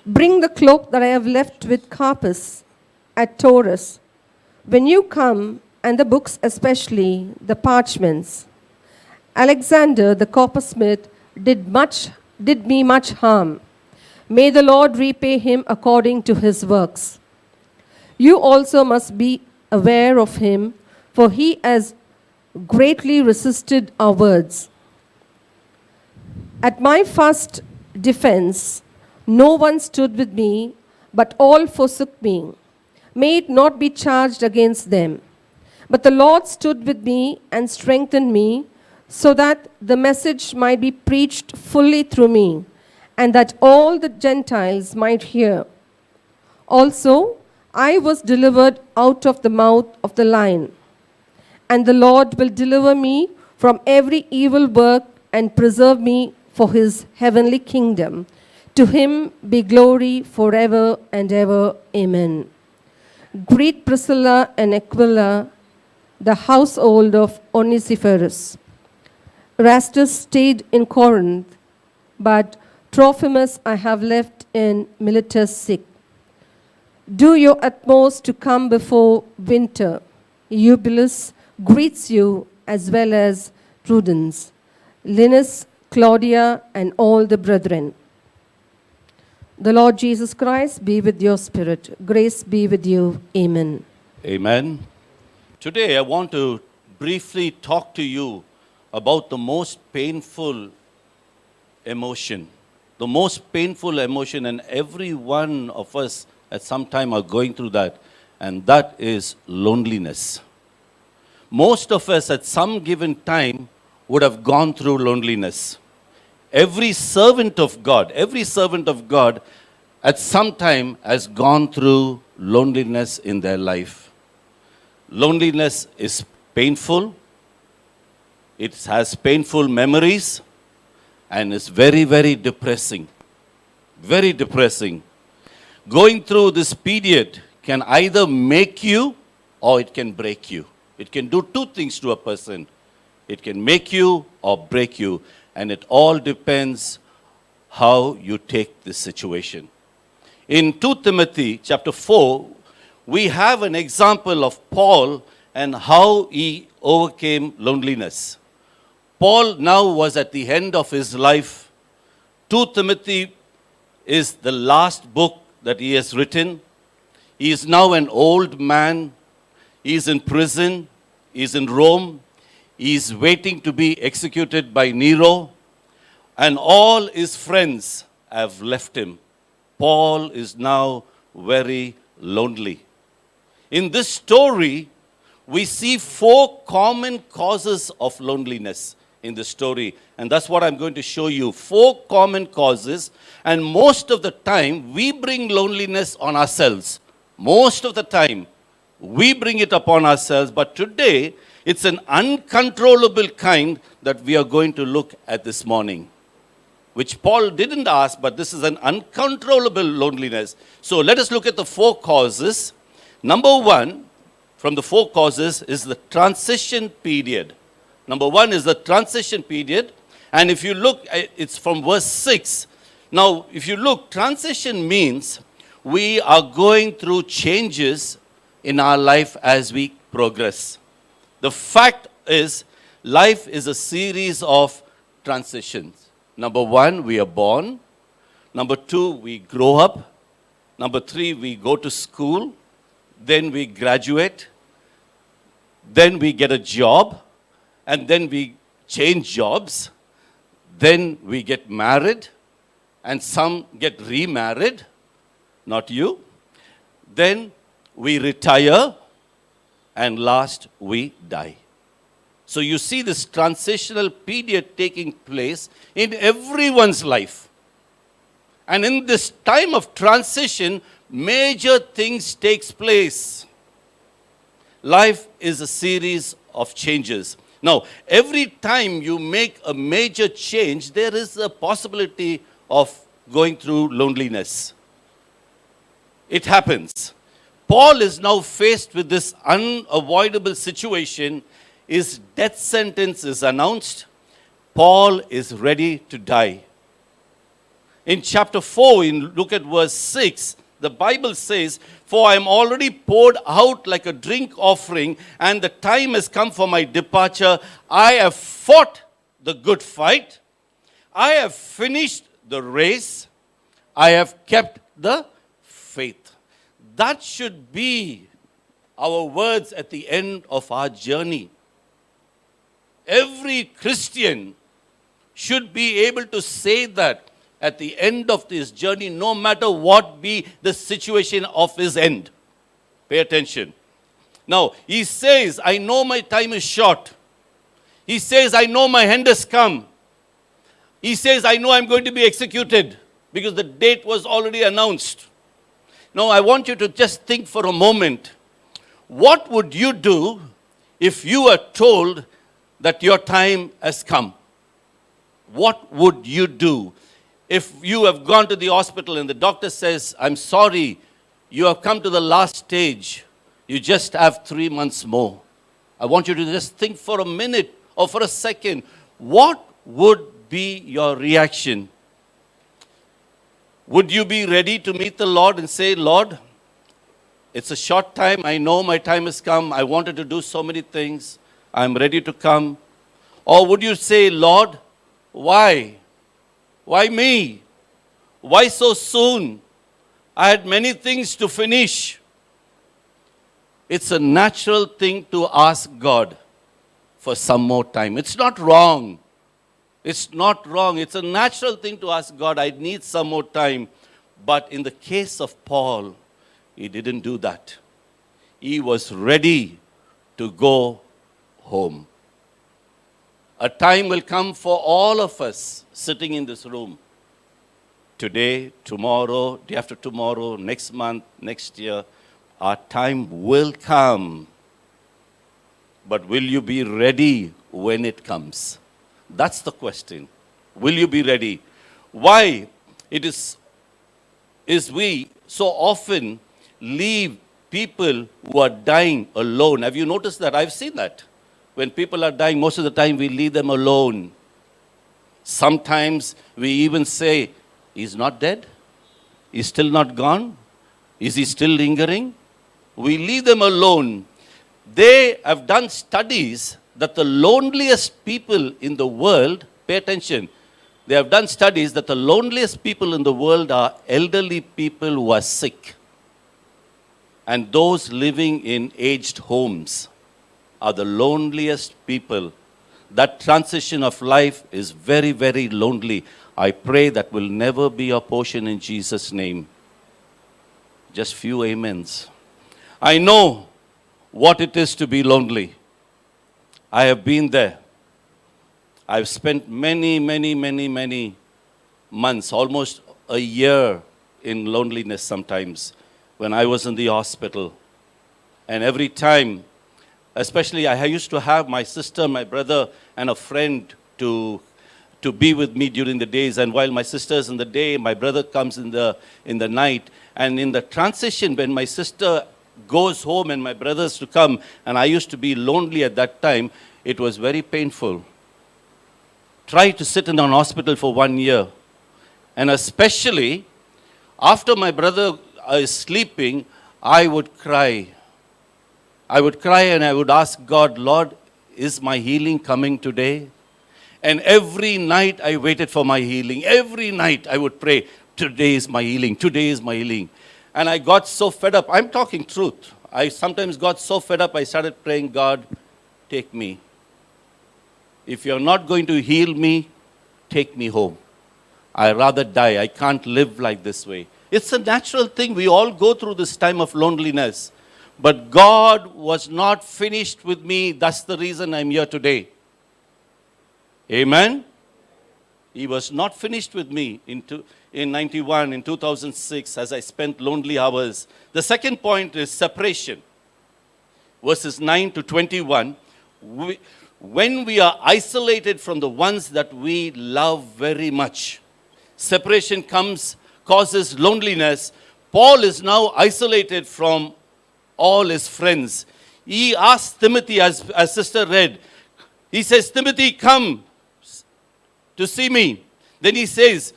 Bring the cloak that I have left with Carpus at Taurus. When you come, and the books especially, the parchments. Alexander the coppersmith did me much harm. May the Lord repay him according to his works. You also must be aware of him, for he has greatly resisted our words. At my first defense, no one stood with me, but all forsook me. May it not be charged against them. But the Lord stood with me and strengthened me, so that the message might be preached fully through me, and that all the Gentiles might hear. Also, I was delivered out of the mouth of the lion, and the Lord will deliver me from every evil work and preserve me for his heavenly kingdom. To him be glory forever and ever. Amen. Greet Priscilla and Aquila, the household of Onesiphorus. Erastus stayed in Corinth, but Trophimus I have left in Miletus sick. Do your utmost to come before winter. Eubulus greets you, as well as Prudence, Linus, Claudia, and all the brethren. The Lord Jesus Christ be with your spirit. Grace be with you. Amen. Amen. Today I want to briefly talk to you about the most painful emotion. The most painful emotion, and every one of us at some time are going through that, and that is loneliness. Most of us at some given time would have gone through loneliness. Every servant of God at some time has gone through loneliness in their life. Loneliness is painful. It has painful memories, and it's very, very depressing. Very depressing. Going through this period can either make you or it can break you. It can do two things to a person. It can make you or break you. And it all depends how you take this situation. In 2 Timothy chapter 4, we have an example of Paul and how he overcame loneliness. Paul now was at the end of his life. 2 Timothy is the last book that he has written. He is now an old man. He is in prison. He is in Rome. He is waiting to be executed by Nero. And all his friends have left him. Paul is now very lonely. In this story, we see 4 common causes of loneliness in the story. And that's what I'm going to show you. 4 common causes. And most of the time, we bring loneliness on ourselves. Most of the time, we bring it upon ourselves. But today, it's an uncontrollable kind that we are going to look at this morning, which Paul didn't ask, but this is an uncontrollable loneliness. So let us look at the 4 causes. Number 1, from the 4 causes, is the transition period. Number 1 is the transition period. And if you look, it's from verse 6. Now, if you look, transition means we are going through changes in our life as we progress. The fact is, life is a series of transitions. Number 1, we are born. Number 2, we grow up. Number 3, we go to school. Then we graduate. Then we get a job. And then we change jobs. Then we get married. And some get remarried. Not you. Then we retire. And last, we die. So you see this transitional period taking place in everyone's life. And in this time of transition, major things takes place. Life is a series of changes. Now, every time you make a major change, there is a possibility of going through loneliness. It happens. Paul is now faced with this unavoidable situation. His death sentence is announced. Paul is ready to die. In chapter 4, look at verse 6, the Bible says, "For I am already poured out like a drink offering, and the time has come for my departure. I have fought the good fight. I have finished the race. I have kept the faith." That should be our words at the end of our journey. Every Christian should be able to say that at the end of this journey, no matter what be the situation of his end. Pay attention. Now, he says, "I know my time is short." He says, "I know my end has come." He says, "I know I'm going to be executed," because the date was already announced. Now, I want you to just think for a moment. What would you do if you were told that your time has come? What would you do? If you have gone to the hospital and the doctor says, "I'm sorry, you have come to the last stage. You just have 3 months more." I want you to just think for a minute or for a second. What would be your reaction? Would you be ready to meet the Lord and say, "Lord, it's a short time. I know my time has come. I wanted to do so many things. I'm ready to come"? Or would you say, "Lord, why? Why me? Why so soon? I had many things to finish." It's a natural thing to ask God for some more time. It's not wrong. It's not wrong. It's a natural thing to ask God, "I need some more time." But in the case of Paul, he didn't do that. He was ready to go home. A time will come for all of us sitting in this room. Today, tomorrow, day after tomorrow, next month, next year, our time will come. But will you be ready when it comes? That's the question. Will you be ready? Why it is we so often leave people who are dying alone. Have you noticed that? I've seen that. When people are dying, most of the time we leave them alone. Sometimes we even say, He's not dead? He's still not gone? Is he still lingering? We leave them alone. They have done studies that the loneliest people in the world, pay attention, they have done studies that the loneliest people in the world are elderly people who are sick. And those living in aged homes are the loneliest people. That transition of life is very, very lonely. I pray that will never be our portion in Jesus' name. Just few amens. I know what it is to be lonely. I have been there. I've spent many months, almost a year in loneliness sometimes when I was in the hospital. And every time, especially I used to have my sister, my brother, and a friend to be with me during the days. And while my sister's in the day, my brother comes in the night. And in the transition, when my sister goes home and my brother's to come, and I used to be lonely at that time, it was very painful. Try to sit in an hospital for 1 year. And especially, after my brother is sleeping, I would cry. I would cry and I would ask God, Lord, is my healing coming today? And every night I waited for my healing. Every night I would pray, today is my healing, today is my healing. And I got so fed up. I'm talking truth. I sometimes got so fed up, I started praying, God, take me. If you're not going to heal me, take me home. I'd rather die. I can't live like this way. It's a natural thing. We all go through this time of loneliness. But God was not finished with me. That's the reason I'm here today. Amen? He was not finished with me in 91, in 2006, as I spent lonely hours. The second point is separation. Verses 9 to 21. When we are isolated from the ones that we love very much, separation causes loneliness. Paul is now isolated from all his friends. He asked Timothy, as sister read, he says, Timothy, come to see me. Then he says,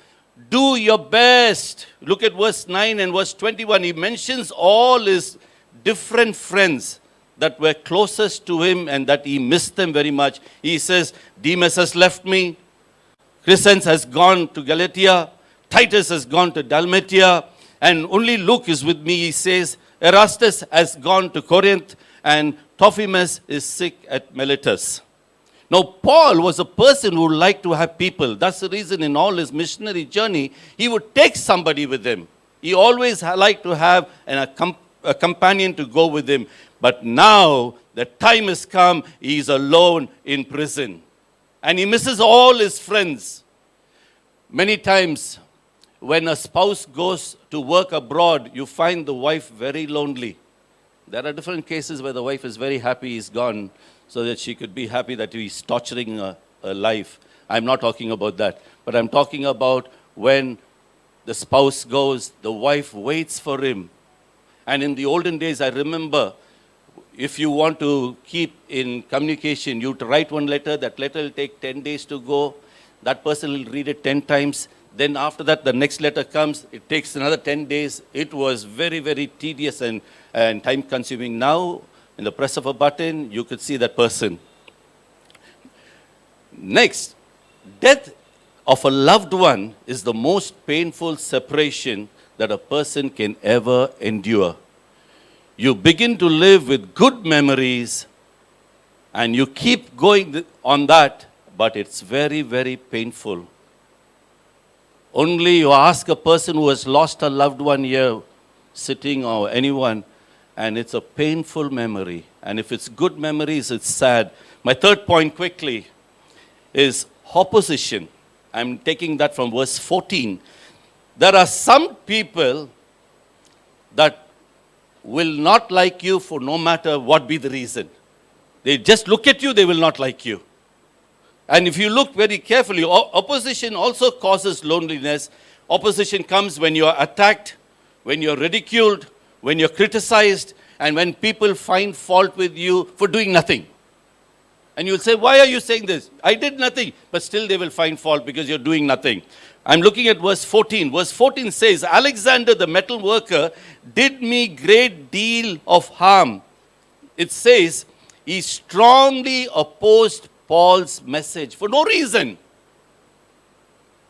do your best. Look at verse 9 and verse 21. He mentions all his different friends that were closest to him and that he missed them very much. He says, Demas has left me. Crescens has gone to Galatia. Titus has gone to Dalmatia. And only Luke is with me, he says. Erastus has gone to Corinth. And Trophimus is sick at Miletus. Now, Paul was a person who liked to have people. That's the reason in all his missionary journey, he would take somebody with him. He always liked to have a companion to go with him. But now, the time has come, he is alone in prison. And he misses all his friends. Many times, when a spouse goes to work abroad, you find the wife very lonely. There are different cases where the wife is very happy he's gone, so that she could be happy that he's torturing her life. I'm not talking about that. But I'm talking about when the spouse goes, the wife waits for him. And in the olden days, I remember, if you want to keep in communication, you write one letter, that letter will take 10 days to go. That person will read it 10 times. Then after that, the next letter comes. It takes another 10 days. It was very, very tedious and time-consuming. Now, in the press of a button, you could see that person. Next, death of a loved one is the most painful separation that a person can ever endure. You begin to live with good memories and you keep going on that, but it's very, very painful. Only you ask a person who has lost a loved one here, sitting or anyone, and it's a painful memory. And if it's good memories, it's sad. My third point quickly is opposition. I'm taking that from verse 14. There are some people that will not like you for no matter what be the reason. They just look at you, they will not like you. And if you look very carefully, opposition also causes loneliness. Opposition comes when you are attacked, when you're ridiculed, when you're criticized, and when people find fault with you for doing nothing. And you'll say, why are you saying this? I did nothing. But still they will find fault because you're doing nothing. I'm looking at verse 14. Verse 14 says, Alexander the metal worker did me great deal of harm. It says, he strongly opposed Paul's message for no reason.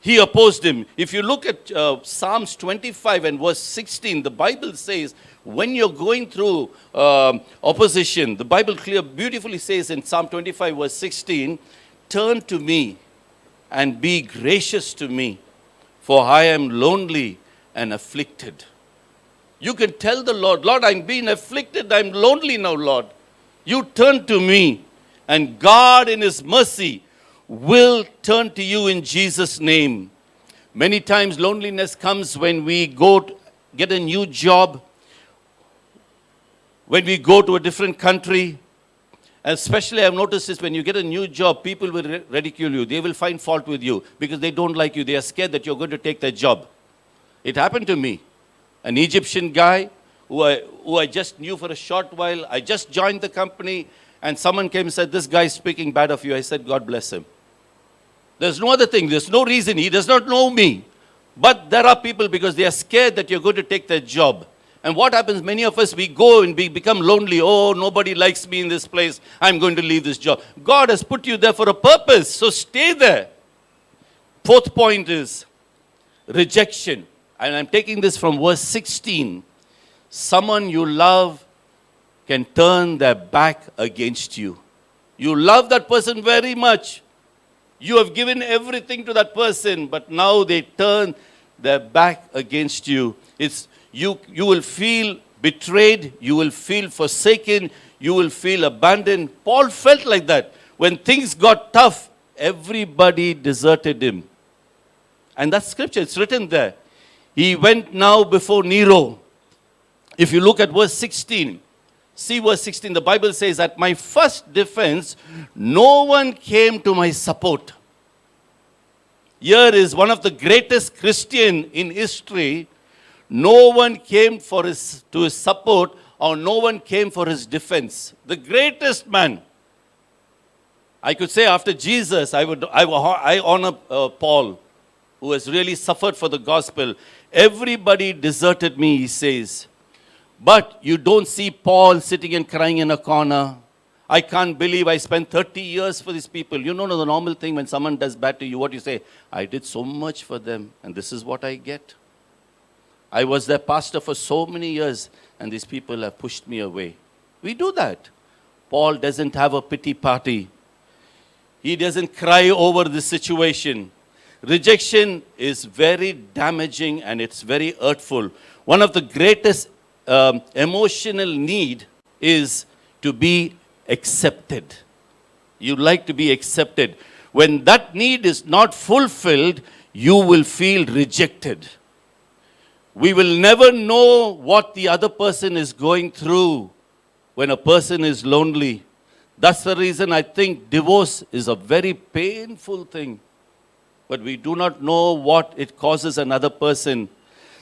He opposed him. If you look at Psalms 25 and verse 16, the Bible says, when you're going through opposition, the Bible beautifully says in Psalm 25 verse 16, turn to me and be gracious to me, for I am lonely and afflicted. You can tell the Lord, Lord, I'm being afflicted, I'm lonely now, Lord. You turn to me, and God in His mercy will turn to you in Jesus' name. Many times loneliness comes when we go to get a new job, when we go to a different country. Especially I've noticed this, when you get a new job, people will ridicule you. They will find fault with you because they don't like you. They are scared that you're going to take their job. It happened to me. An Egyptian guy who I just knew for a short while. I just joined the company and someone came and said, this guy is speaking bad of you. I said, God bless him. There's no other thing. There's no reason. He does not know me. But there are people because they are scared that you're going to take their job. And what happens, many of us, we go and we become lonely. Oh, nobody likes me in this place. I'm going to leave this job. God has put you there for a purpose. So stay there. Fourth point is rejection. And I'm taking this from verse 16. Someone you love can turn their back against you. You love that person very much. You have given everything to that person, but now they turn their back against you. You will feel betrayed, you will feel forsaken, you will feel abandoned. Paul felt like that. When things got tough, everybody deserted him. And that's scripture, it's written there. He went now before Nero. If you look at verse 16, see verse 16, the Bible says, at my first defense, no one came to my support. Here is one of the greatest Christian in history. No one came to his support, or no one came for his defense. The greatest man. I could say after Jesus, I honor Paul, who has really suffered for the gospel. Everybody deserted me, he says. But you don't see Paul sitting and crying in a corner. I can't believe I spent 30 years for these people. You know the normal thing when someone does bad to you, what you say? I did so much for them, and this is what I get. I was their pastor for so many years, and these people have pushed me away. We do that. Paul doesn't have a pity party. He doesn't cry over the situation. Rejection is very damaging and it's very hurtful. One of the greatest emotional need is to be accepted. You like to be accepted. When that need is not fulfilled, you will feel rejected. We will never know what the other person is going through when a person is lonely. That's the reason I think divorce is a very painful thing. But we do not know what it causes another person.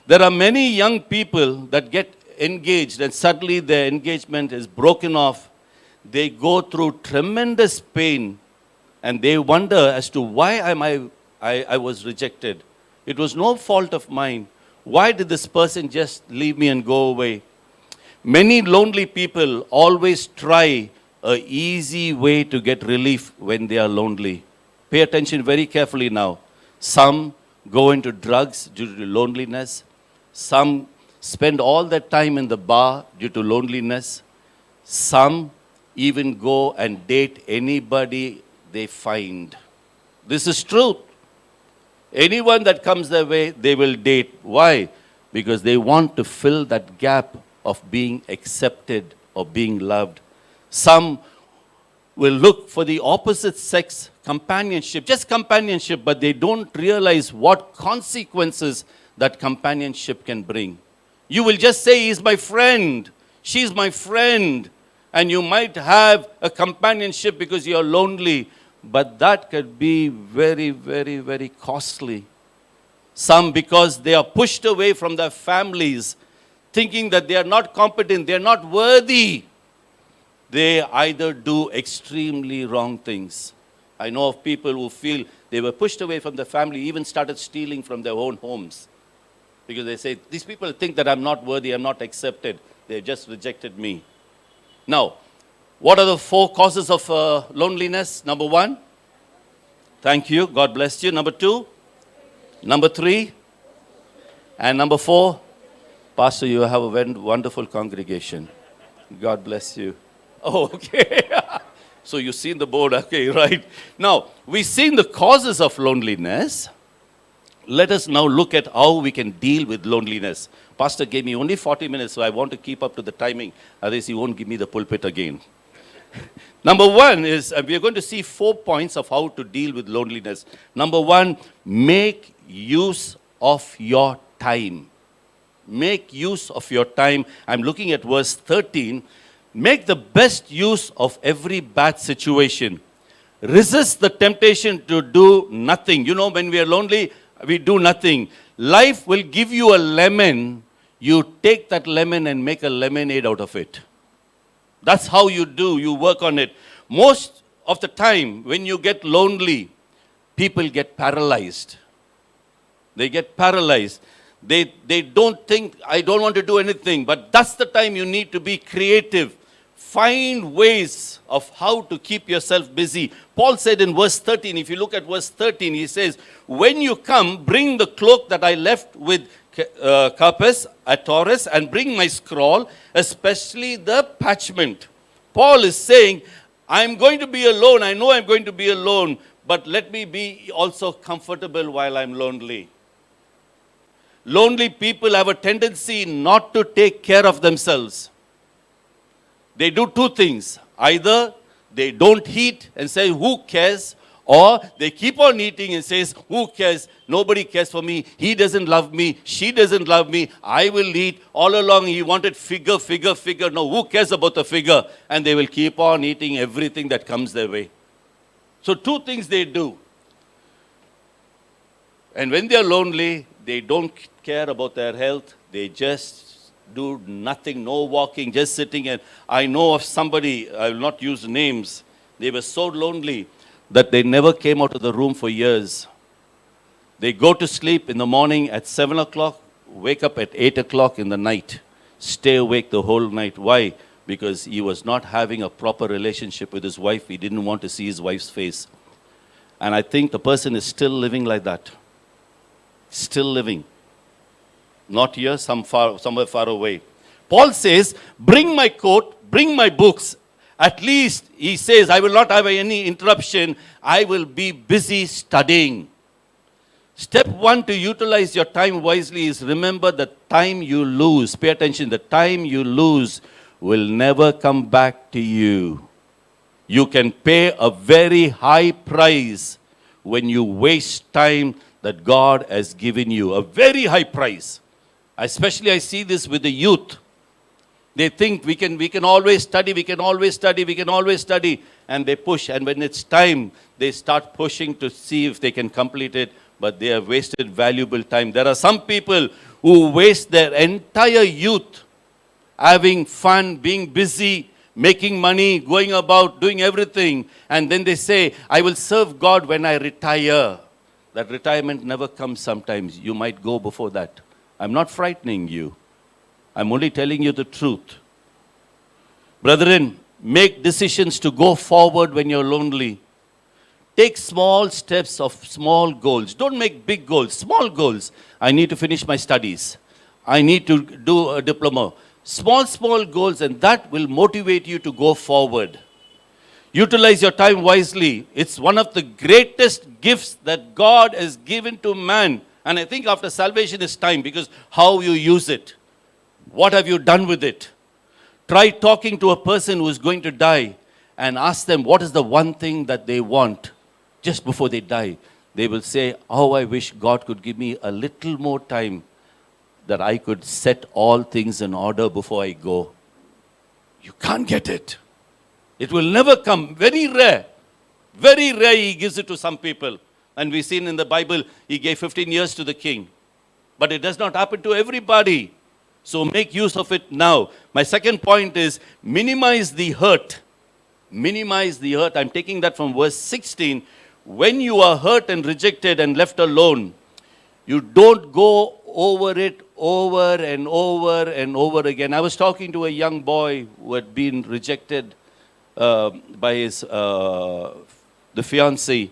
There are many young people that get engaged and suddenly their engagement is broken off. They go through tremendous pain and they wonder as to why I was rejected. It was no fault of mine. Why did this person just leave me and go away? Many lonely people always try an easy way to get relief when they are lonely. Pay attention very carefully now. Some go into drugs due to loneliness. Some spend all their time in the bar due to loneliness. Some even go and date anybody they find. This is truth. Anyone that comes their way, they will date. Why? Because they want to fill that gap of being accepted or being loved. Some will look for the opposite sex companionship, just companionship, but they don't realize what consequences that companionship can bring. You will just say, he's my friend, she's my friend, and you might have a companionship because you're lonely, but that could be very, very, very costly. Some because they are pushed away from their families, thinking that they are not competent, they are not worthy. they either do extremely wrong things. I know of people who feel they were pushed away from their family, even started stealing from their own homes. Because they say, these people think that I'm not worthy, I'm not accepted. They just rejected me. Now, what are the 4 causes of loneliness? Number 1, thank you, God bless you. Number 2, number 3, and number 4, Pastor, you have a wonderful congregation. God bless you. Oh, okay. So you've seen the board, okay, right. Now, we've seen the causes of loneliness. Let us now look at how we can deal with loneliness. Pastor gave me only 40 minutes, so I want to keep up to the timing. Otherwise, he won't give me the pulpit again. Number 1 is, we are going to see 4 points of how to deal with loneliness. Number 1, make use of your time. Make use of your time. I'm looking at verse 13. Make the best use of every bad situation. Resist the temptation to do nothing. You know, when we are lonely, we do nothing. Life will give you a lemon. You take that lemon and make a lemonade out of it. That's how you do. You work on it. Most of the time, when you get lonely, people get paralyzed. They get paralyzed. They don't think, I don't want to do anything. But that's the time you need to be creative. Find ways of how to keep yourself busy. Paul said in verse 13, if you look at verse 13, he says, when you come, bring the cloak that I left with Carpus at Taurus, and bring my scroll, especially the parchment. Paul is saying, I'm going to be alone. I know I'm going to be alone, but let me be also comfortable while I'm lonely. Lonely people have a tendency not to take care of themselves. They do 2 things. Either they don't eat and say, who cares? Or they keep on eating and says, who cares? Nobody cares for me. He doesn't love me. She doesn't love me. I will eat. All along he wanted figure. No, who cares about the figure? And they will keep on eating everything that comes their way. So 2 things they do. And when they are lonely, they don't care about their health. They just do nothing, no walking, just sitting. And I know of somebody, I will not use names, they were so lonely that they never came out of the room for years. They go to sleep in the morning at 7 o'clock, wake up at 8 o'clock in the night, stay awake the whole night. Why? Because he was not having a proper relationship with his wife. He didn't want to see his wife's face. And I think the person is still living like that. Still living. Not here, somewhere far away. Paul says, bring my coat, bring my books. At least, he says, I will not have any interruption. I will be busy studying. Step 1 to utilize your time wisely is remember the time you lose. Pay attention, the time you lose will never come back to you. You can pay a very high price when you waste time that God has given you. A very high price. Especially I see this with the youth. They think we can always study, and they push. And when it's time, they start pushing to see if they can complete it, but they have wasted valuable time. There are some people who waste their entire youth having fun, being busy, making money, going about, doing everything, and then they say, I will serve God when I retire. That retirement never comes sometimes. You might go before that. I'm not frightening you. I'm only telling you the truth. Brethren, make decisions to go forward when you're lonely. Take small steps of small goals. Don't make big goals, small goals. I need to finish my studies. I need to do a diploma. Small goals, and that will motivate you to go forward. Utilize your time wisely. It's one of the greatest gifts that God has given to man. And I think after salvation is time, because how you use it. What have you done with it? Try talking to a person who is going to die and ask them what is the one thing that they want just before they die. They will say, oh, I wish God could give me a little more time that I could set all things in order before I go. You can't get it. It will never come. Very rare. Very rare he gives it to some people. And we've seen in the Bible, he gave 15 years to the king. But it does not happen to everybody. So make use of it now. My second point is minimize the hurt. Minimize the hurt. I'm taking that from verse 16. When you are hurt and rejected and left alone, you don't go over it over and over and over again. I was talking to a young boy who had been rejected by his the fiancée.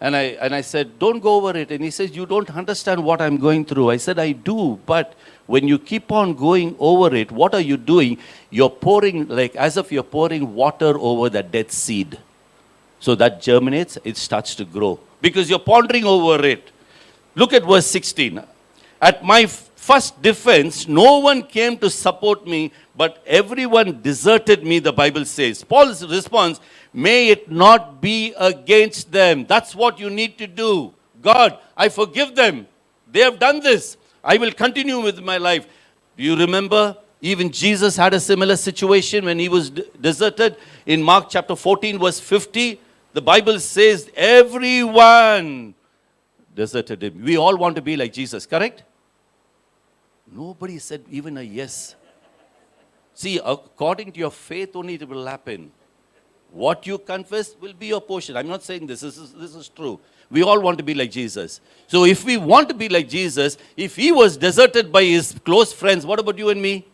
And I said, don't go over it. And he says, you don't understand what I'm going through. I said, I do. But when you keep on going over it, what are you doing? You're pouring, like as if you're pouring water over that dead seed. So that germinates, it starts to grow. Because you're pondering over it. Look at verse 16. At my first defense, no one came to support me, but everyone deserted me, the Bible says. Paul's response, may it not be against them. That's what you need to do. God, I forgive them. They have done this. I will continue with my life. Do you remember? Even Jesus had a similar situation when he was deserted. In Mark chapter 14, verse 50, the Bible says everyone deserted him. We all want to be like Jesus, correct? Nobody said even a yes. See, according to your faith only it will happen. What you confess will be your portion. I'm not saying this is true. We all want to be like Jesus. So if we want to be like Jesus, if he was deserted by his close friends, what about you and me?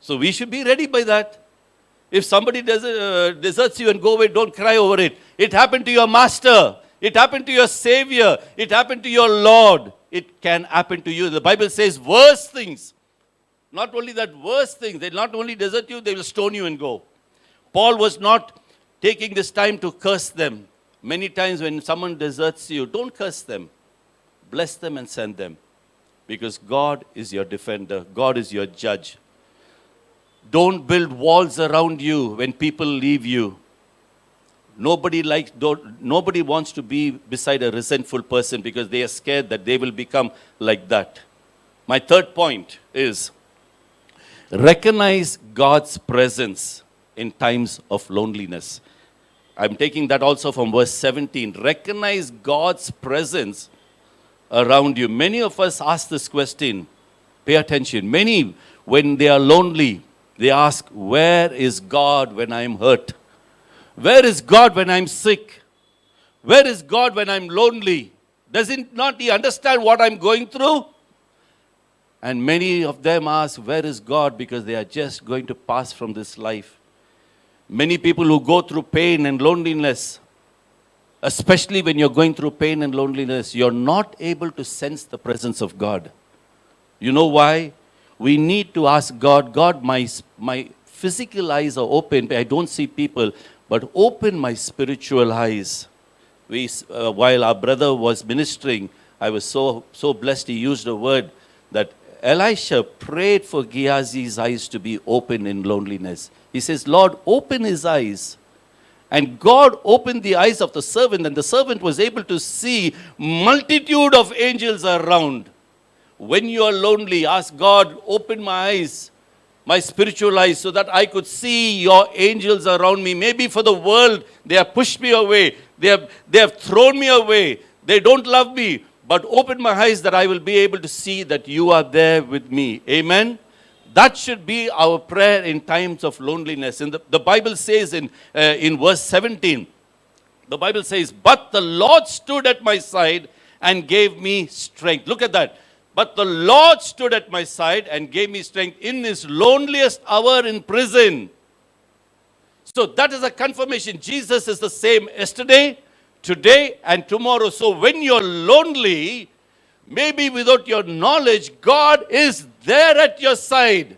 So we should be ready by that. If somebody deserts you and go away, don't cry over it. It happened to your master. It happened to your Savior. It happened to your Lord. It can happen to you. The Bible says worse things. Not only that, worse things. They'll not only desert you, they will stone you and go. Paul was not taking this time to curse them. Many times when someone deserts you, don't curse them. Bless them and send them. Because God is your defender. God is your judge. Don't build walls around you when people leave you. Nobody wants to be beside a resentful person because they are scared that they will become like that. My third point is recognize God's presence in times of loneliness. I'm taking that also from verse 17. Recognize God's presence around you. Many of us ask this question. Pay attention. Many, when they are lonely, they ask, where is God when I am hurt? Where is God when I'm sick? Where is God when I'm lonely? Does he not understand what I'm going through? And many of them ask, where is God? Because they are just going to pass from this life. Many people who go through pain and loneliness, especially when you're going through pain and loneliness, you're not able to sense the presence of God. You know why? We need to ask God, God, my physical eyes are open, I don't see people, but open my spiritual eyes. While our brother was ministering, I was so blessed. He used a word that Elisha prayed for Gehazi's eyes to be open in loneliness. He says, Lord, open his eyes. And God opened the eyes of the servant, and the servant was able to see multitude of angels around. When you are lonely, ask God, open my eyes, my spiritual eyes, so that I could see your angels around me. Maybe for the world, they have pushed me away. They have thrown me away. They don't love me. But open my eyes that I will be able to see that you are there with me. Amen? That should be our prayer in times of loneliness. And the Bible says in verse 17, the Bible says, but the Lord stood at my side and gave me strength. Look at that. But the Lord stood at my side and gave me strength in his loneliest hour in prison. So that is a confirmation. Jesus is the same yesterday, today, and tomorrow. So when you're lonely, maybe without your knowledge, God is there at your side.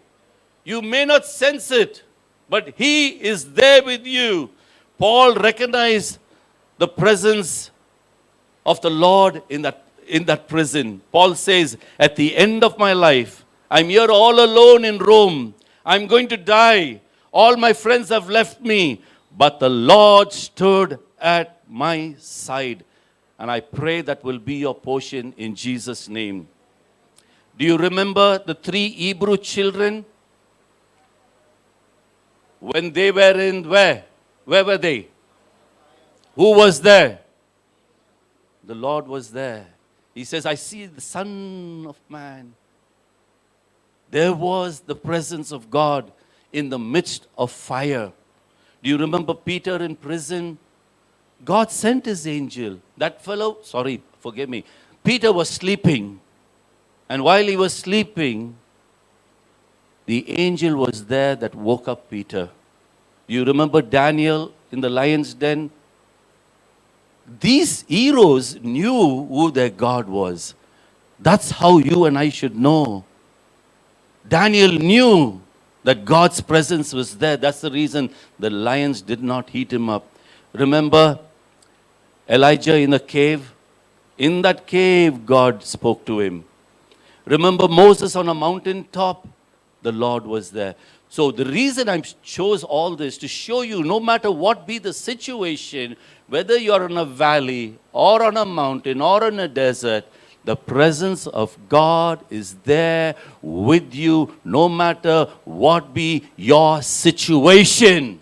You may not sense it, but he is there with you. Paul recognized the presence of the Lord in that prison. Paul says, at the end of my life, I'm here all alone in Rome. I'm going to die. All my friends have left me. But the Lord stood at my side. And I pray that will be your portion in Jesus' name. Do you remember the 3 Hebrew children? When they were in where? Where were they? Who was there? The Lord was there. He says, I see the Son of Man There was the presence of God in the midst of fire. Do you remember Peter in prison? God sent his angel. That fellow, sorry, forgive me. Peter was sleeping. And while he was sleeping, the angel was there that woke up Peter. Do you remember Daniel in the lion's den? These heroes knew who their God was. That's how you and I should know. Daniel knew that God's presence was there. That's the reason the lions did not eat him up. Remember Elijah in the cave? In that cave, God spoke to him. Remember Moses on a mountaintop? The Lord was there. So the reason I chose all this to show you, no matter what be the situation, whether you are in a valley or on a mountain or in a desert, the presence of God is there with you, no matter what be your situation.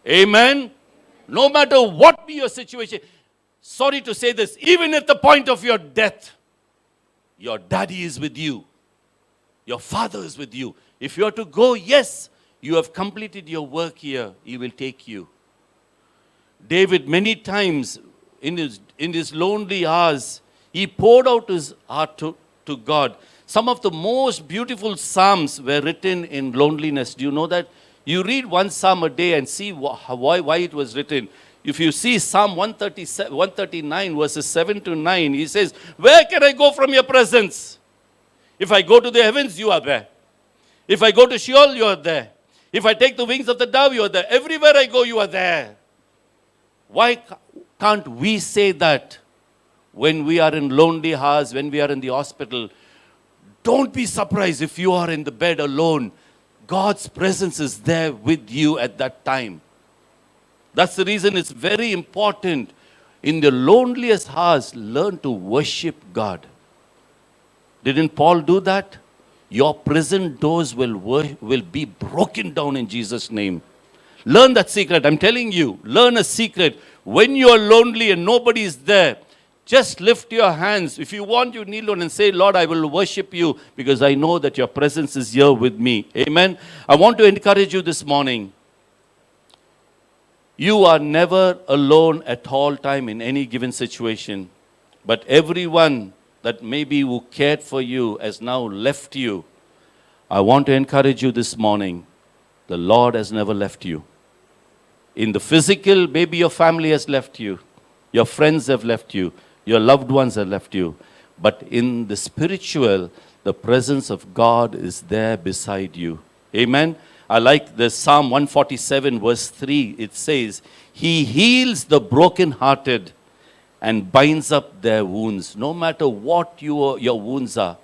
Amen? No matter what be your situation. Sorry to say this, even at the point of your death, your daddy is with you. Your father is with you. If you are to go, yes, you have completed your work here. He will take you. David, many times in his lonely hours, he poured out his heart to God. Some of the most beautiful psalms were written in loneliness. Do you know that? You read one psalm a day and see why it was written. If you see Psalm 139 verses 7 to 9, he says, "Where can I go from your presence? If I go to the heavens, you are there. If I go to Sheol, you are there. If I take the wings of the dove, you are there. Everywhere I go, you are there." Why can't we say that when we are in lonely hours, when we are in the hospital? Don't be surprised if you are in the bed alone. God's presence is there with you at that time. That's the reason it's very important. In the loneliest hours, learn to worship God. Didn't Paul do that? Your prison doors will be broken down in Jesus' name. Learn that secret. I'm telling you, learn a secret. When you're lonely and nobody is there, just lift your hands. If you want, you kneel down and say, "Lord, I will worship you because I know that your presence is here with me." Amen. I want to encourage you this morning. You are never alone at all time in any given situation. But everyone that maybe who cared for you has now left you. I want to encourage you this morning. The Lord has never left you. In the physical, maybe your family has left you. Your friends have left you. Your loved ones have left you. But in the spiritual, the presence of God is there beside you. Amen. I like the Psalm 147 verse 3. It says, "He heals the brokenhearted and binds up their wounds." No matter what your wounds are,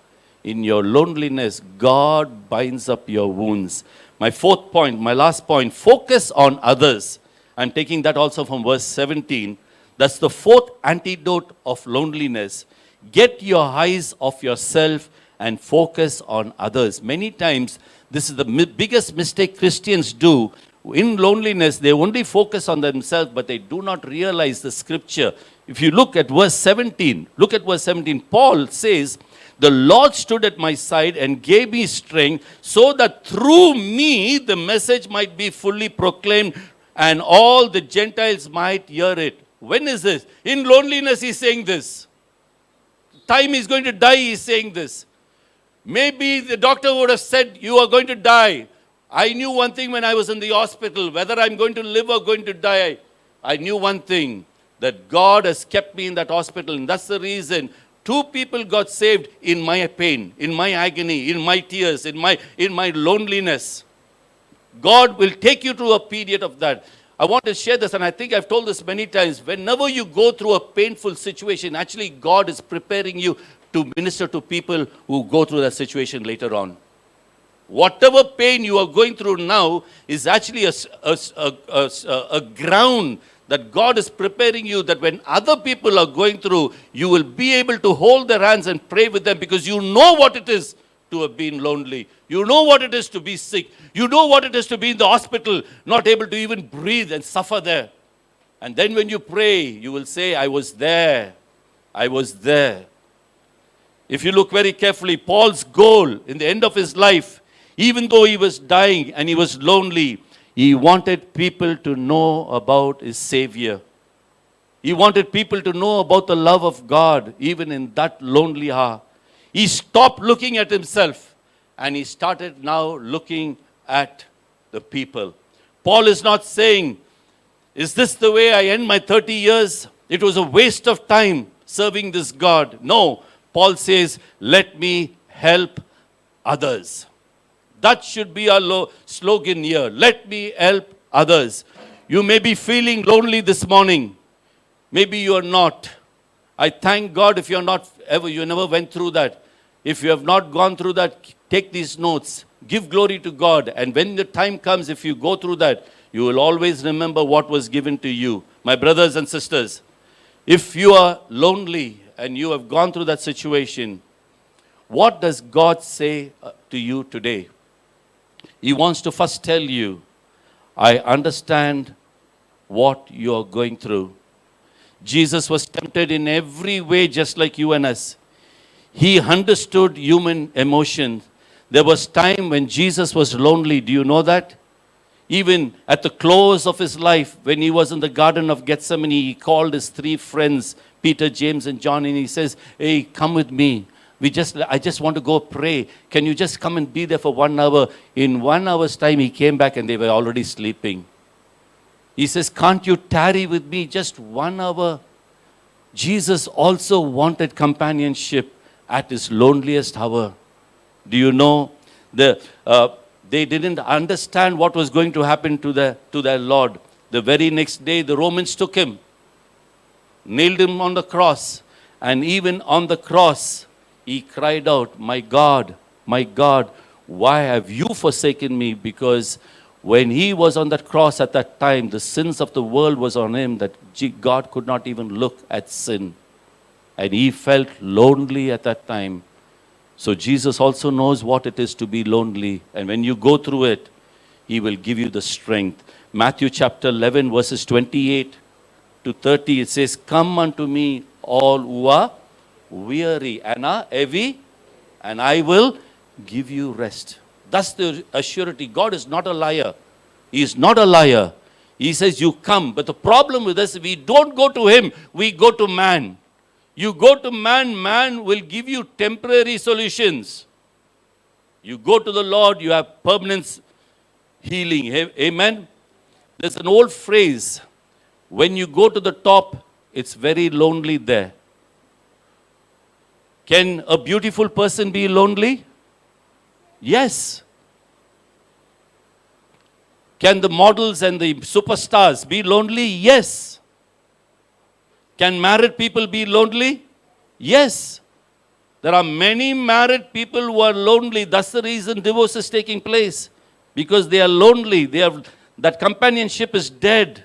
in your loneliness, God binds up your wounds. My fourth point, my last point, focus on others. I'm taking that also from verse 17. That's the fourth antidote of loneliness. Get your eyes off yourself and focus on others. Many times, this is the biggest mistake Christians do. In loneliness, they only focus on themselves, but they do not realize the scripture. If you look at verse 17, look at verse 17. Paul says, "The Lord stood at my side and gave me strength so that through me the message might be fully proclaimed and all the Gentiles might hear it." When is this? In loneliness, he's saying this. Time he's going to die, he's saying this. Maybe the doctor would have said, "You are going to die." I knew one thing when I was in the hospital, whether I'm going to live or going to die. I knew one thing, that God has kept me in that hospital. And that's the reason 2 people got saved in my pain, in my agony, in my tears, in my loneliness. God will take you through a period of that. I want to share this, and I think I've told this many times. Whenever you go through a painful situation, actually God is preparing you to minister to people who go through that situation later on. Whatever pain you are going through now is actually a ground that God is preparing you, that when other people are going through, you will be able to hold their hands and pray with them, because you know what it is to have been lonely. You know what it is to be sick. You know what it is to be in the hospital, not able to even breathe and suffer there. And then when you pray, you will say, "I was there. I was there." If you look very carefully, Paul's goal in the end of his life, even though he was dying and he was lonely, he wanted people to know about his Savior. He wanted people to know about the love of God, even in that lonely hour. He stopped looking at himself and he started now looking at the people. Paul is not saying, is this the way I end my 30 years? It was a waste of time serving this God. No, Paul says, let me help others. That should be our slogan here. Let me help others. You may be feeling lonely this morning. Maybe you are not. I thank God if you are not ever, you never went through that. If you have not gone through that, take these notes. Give glory to God. And when the time comes, if you go through that, you will always remember what was given to you. My brothers and sisters, if you are lonely and you have gone through that situation, what does God say to you today? He wants to first tell you, I understand what you are going through. Jesus was tempted in every way just like you and us. He understood human emotions. There was time when Jesus was lonely. Do you know that? Even at the close of his life, when he was in the Garden of Gethsemane, he called his 3 friends, Peter, James, and John, and he says, hey, come with me. I just want to go pray. Can you just come and be there for 1 hour? In 1 hour's time, he came back and they were already sleeping. He says, can't you tarry with me just 1 hour? Jesus also wanted companionship at his loneliest hour. Do you know, they didn't understand what was going to happen to their Lord. The very next day, the Romans took him, nailed him on the cross, and even on the cross, he cried out, my God, why have you forsaken me? Because when he was on that cross at that time, the sins of the world was on him, that God could not even look at sin. And he felt lonely at that time. So Jesus also knows what it is to be lonely. And when you go through it, he will give you the strength. Matthew chapter 11, verses 28 to 30, it says, come unto me all who are weary and are heavy, and I will give you rest. That's the assurity. God is not a liar. He is not a liar. He says, you come. But the problem with us, we don't go to him, we go to man. You go to man, man will give you temporary solutions. You go to the Lord, you have permanent healing. Amen? There's an old phrase, when you go to the top, it's very lonely there. Can a beautiful person be lonely? Yes. Can the models and the superstars be lonely? Yes. Can married people be lonely? Yes. There are many married people who are lonely. That's the reason divorce is taking place. Because they are lonely. That companionship is dead.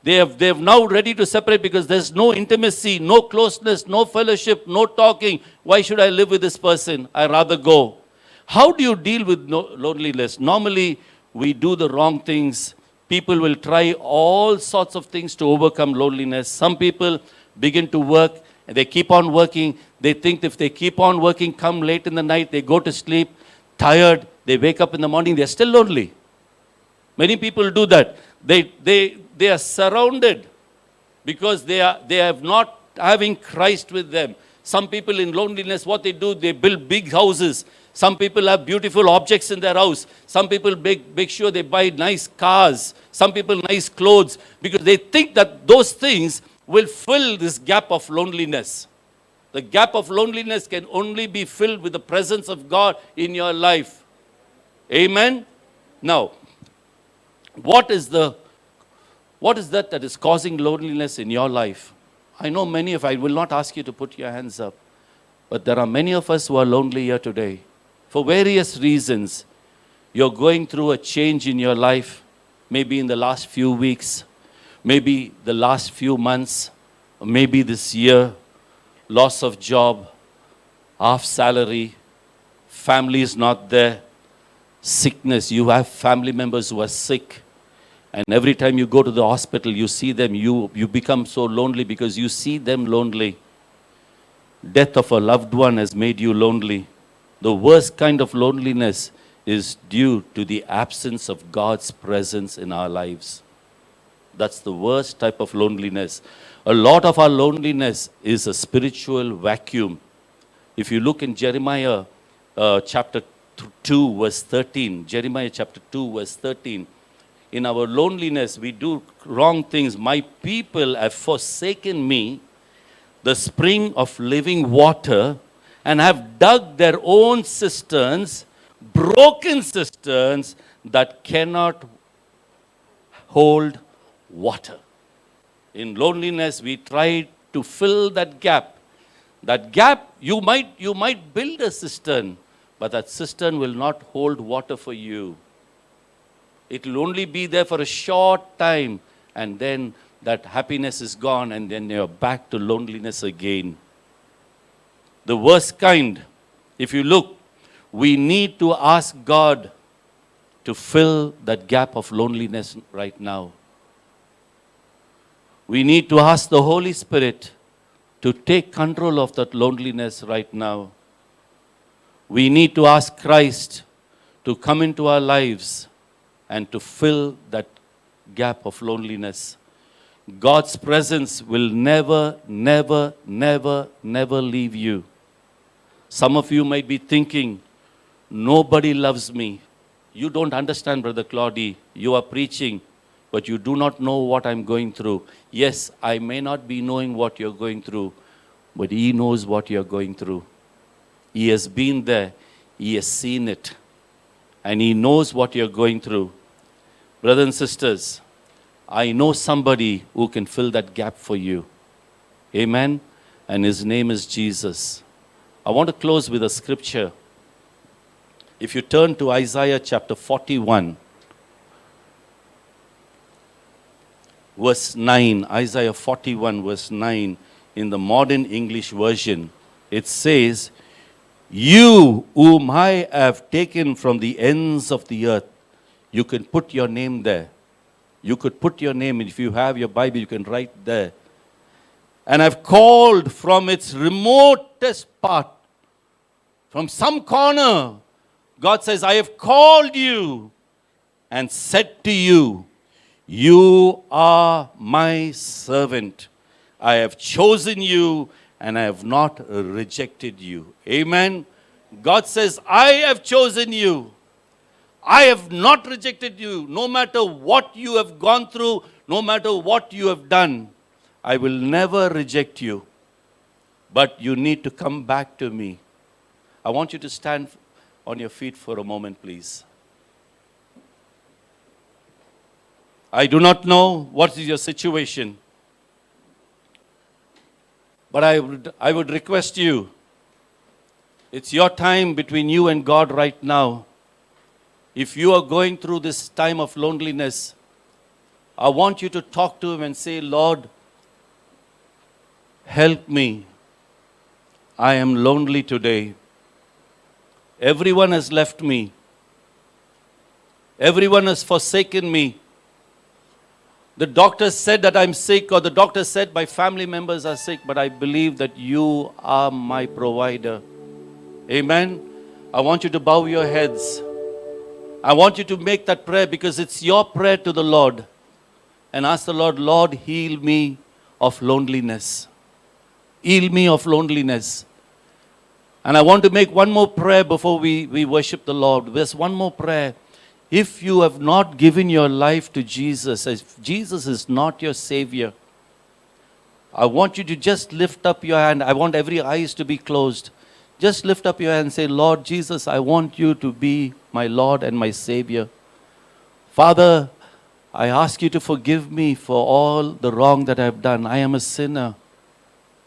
They have now ready to separate because there's no intimacy, no closeness, no fellowship, no talking. Why should I live with this person? I'd rather go. How do you deal with loneliness? Normally, we do the wrong things. People will try all sorts of things to overcome loneliness. Some people begin to work and they keep on working. They think if they keep on working, come late in the night, they go to sleep, tired, they wake up in the morning, they're still lonely. Many people do that. They are surrounded because they have not having Christ with them. Some people in loneliness, what they do, they build big houses. Some people have beautiful objects in their house. Some people make sure they buy nice cars. Some people nice clothes because they think that those things will fill this gap of loneliness. The gap of loneliness can only be filled with the presence of God in your life. Amen? Now, what is that is causing loneliness in your life? I know many of you, I will not ask you to put your hands up, but there are many of us who are lonely here today. For various reasons, you're going through a change in your life, maybe in the last few weeks, maybe the last few months, or maybe this year, loss of job, half salary, family is not there, sickness, you have family members who are sick, and every time you go to the hospital, you see them, you become so lonely because you see them lonely. Death of a loved one has made you lonely. The worst kind of loneliness is due to the absence of God's presence in our lives. That's the worst type of loneliness. A lot of our loneliness is a spiritual vacuum. If you look in Jeremiah chapter 2, verse 13, Jeremiah chapter 2, verse 13, in our loneliness, we do wrong things. My people have forsaken me, the spring of living water, and have dug their own cisterns, broken cisterns that cannot hold water. In loneliness, we try to fill that gap. That gap, you might build a cistern, but that cistern will not hold water for you. It will only be there for a short time, and then that happiness is gone, and then you're back to loneliness again. The worst kind, if you look, we need to ask God to fill that gap of loneliness right now. We need to ask the Holy Spirit to take control of that loneliness right now. We need to ask Christ to come into our lives and to fill that gap of loneliness. God's presence will never, never, never, never leave you. Some of you might be thinking, nobody loves me. You don't understand, Brother Claudy. You are preaching, but you do not know what I'm going through. Yes, I may not be knowing what you're going through, but He knows what you're going through. He has been there. He has seen it. And He knows what you're going through. Brothers and sisters, I know somebody who can fill that gap for you. Amen? And His name is Jesus. I want to close with a scripture. If you turn to Isaiah chapter 41, verse 9, Isaiah 41, verse 9, in the modern English version, it says, "You whom I have taken from the ends of the earth," you can put your name there. You could put your name, if you have your Bible, you can write there. "And I've called from its remotest part," from some corner, God says, "I have called you and said to you, you are my servant. I have chosen you and I have not rejected you." Amen. God says, "I have chosen you. I have not rejected you. No matter what you have gone through, no matter what you have done, I will never reject you. But you need to come back to me." I want you to stand on your feet for a moment, please. I do not know what is your situation, but I would request you, it's your time between you and God right now. If you are going through this time of loneliness, I want you to talk to Him and say, "Lord, help me. I am lonely today. Everyone has left me. Everyone has forsaken me. The doctor said that I'm sick, or the doctor said my family members are sick, but I believe that you are my provider." Amen. I want you to bow your heads. I want you to make that prayer, because it's your prayer to the Lord. And ask the Lord, "Lord, heal me of loneliness. Heal me of loneliness." And I want to make one more prayer before we worship the Lord. There's one more prayer. If you have not given your life to Jesus, if Jesus is not your Savior, I want you to just lift up your hand. I want every eyes to be closed. Just lift up your hand and say, "Lord Jesus, I want you to be my Lord and my Savior. Father, I ask you to forgive me for all the wrong that I have done. I am a sinner.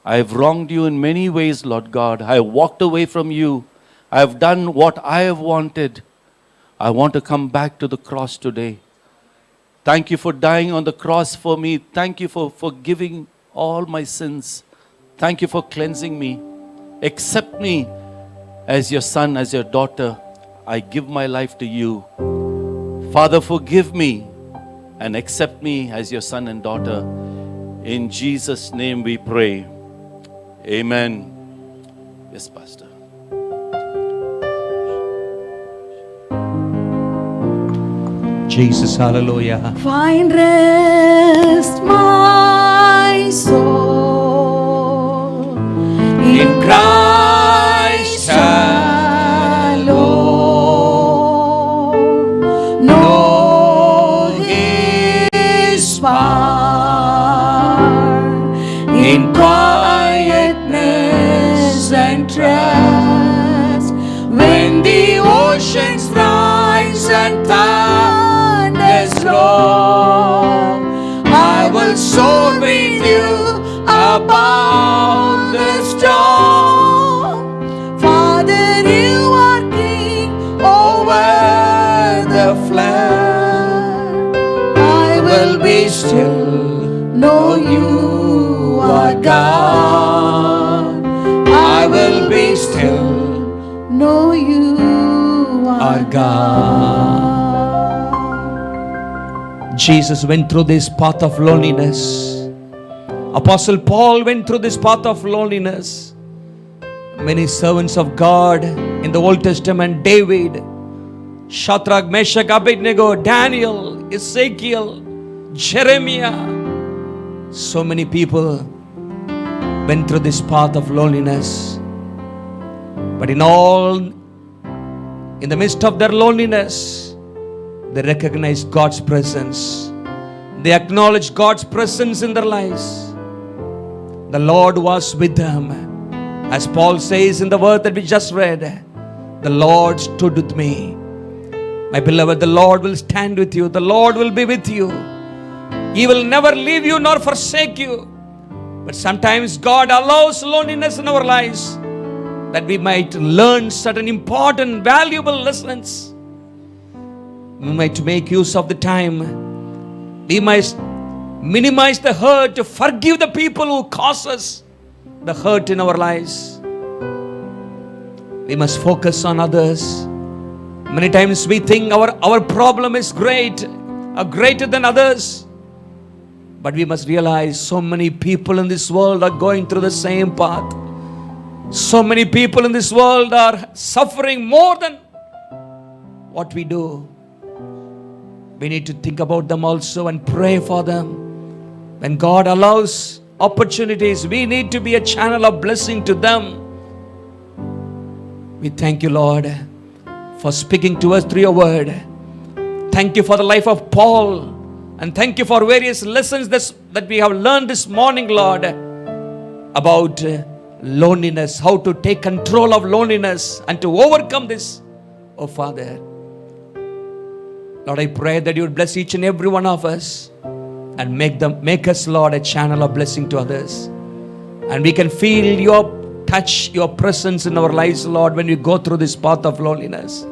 I have wronged you in many ways, Lord God. I have walked away from you. I have done what I have wanted. I want to come back to the cross today. Thank you for dying on the cross for me. Thank you for forgiving all my sins. Thank you for cleansing me. Accept me as your son, as your daughter. I give my life to you. Father, forgive me and accept me as your son and daughter. In Jesus' name we pray. Amen. Yes, Pastor. Jesus, hallelujah. Find rest, my soul, in Christ alone. Know His power in quietness and trust. When the oceans rise and thunders roar, I will soar with you above the storm. Father, you are king over the flood. I will be still, know you are God. I will be still, know you are God. Jesus went through this path of loneliness. Apostle Paul went through this path of loneliness. Many servants of God in the Old Testament, David, Shadrach, Meshach, Abednego, Daniel, Ezekiel, Jeremiah. So many people went through this path of loneliness. But in the midst of their loneliness, they recognized God's presence. They acknowledged God's presence in their lives. The Lord was with them. As Paul says in the word that we just read, the Lord stood with me. My beloved, the Lord will stand with you. The Lord will be with you. He will never leave you nor forsake you. But sometimes God allows loneliness in our lives that we might learn certain important, valuable lessons. We might make use of the time. We might minimize the hurt to forgive the people who cause us the hurt in our lives. We must focus on others. Many times we think our problem is greater than others. But we must realize so many people in this world are going through the same path. So many people in this world are suffering more than what we do. We need to think about them also and pray for them. When God allows opportunities, we need to be a channel of blessing to them. We thank you, Lord, for speaking to us through your word. Thank you for the life of Paul. And thank you for various lessons that we have learned this morning, Lord, about loneliness, how to take control of loneliness and to overcome this. Oh, Father, Lord, I pray that you would bless each and every one of us and make us, Lord, a channel of blessing to others. And we can feel your touch, your presence in our lives, Lord, when we go through this path of loneliness.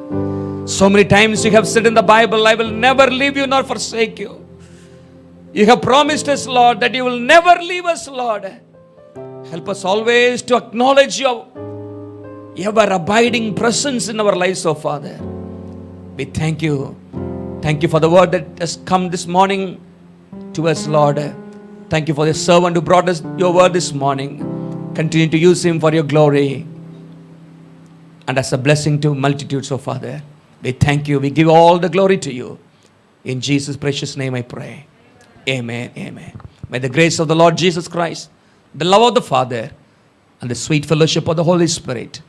So many times you have said in the Bible, I will never leave you nor forsake you. You have promised us, Lord, that you will never leave us, Lord. Help us always to acknowledge your ever-abiding presence in our lives, oh Father. We thank you. Thank you for the word that has come this morning to us, Lord. Thank you for the servant who brought us your word this morning. Continue to use him for your glory and as a blessing to multitudes, oh Father. We thank you. We give all the glory to you. In Jesus' precious name I pray. Amen. Amen. May the grace of the Lord Jesus Christ, the love of the Father, and the sweet fellowship of the Holy Spirit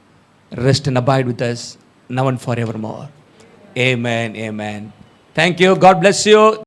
rest and abide with us now and forevermore. Amen. Amen. Thank you. God bless you.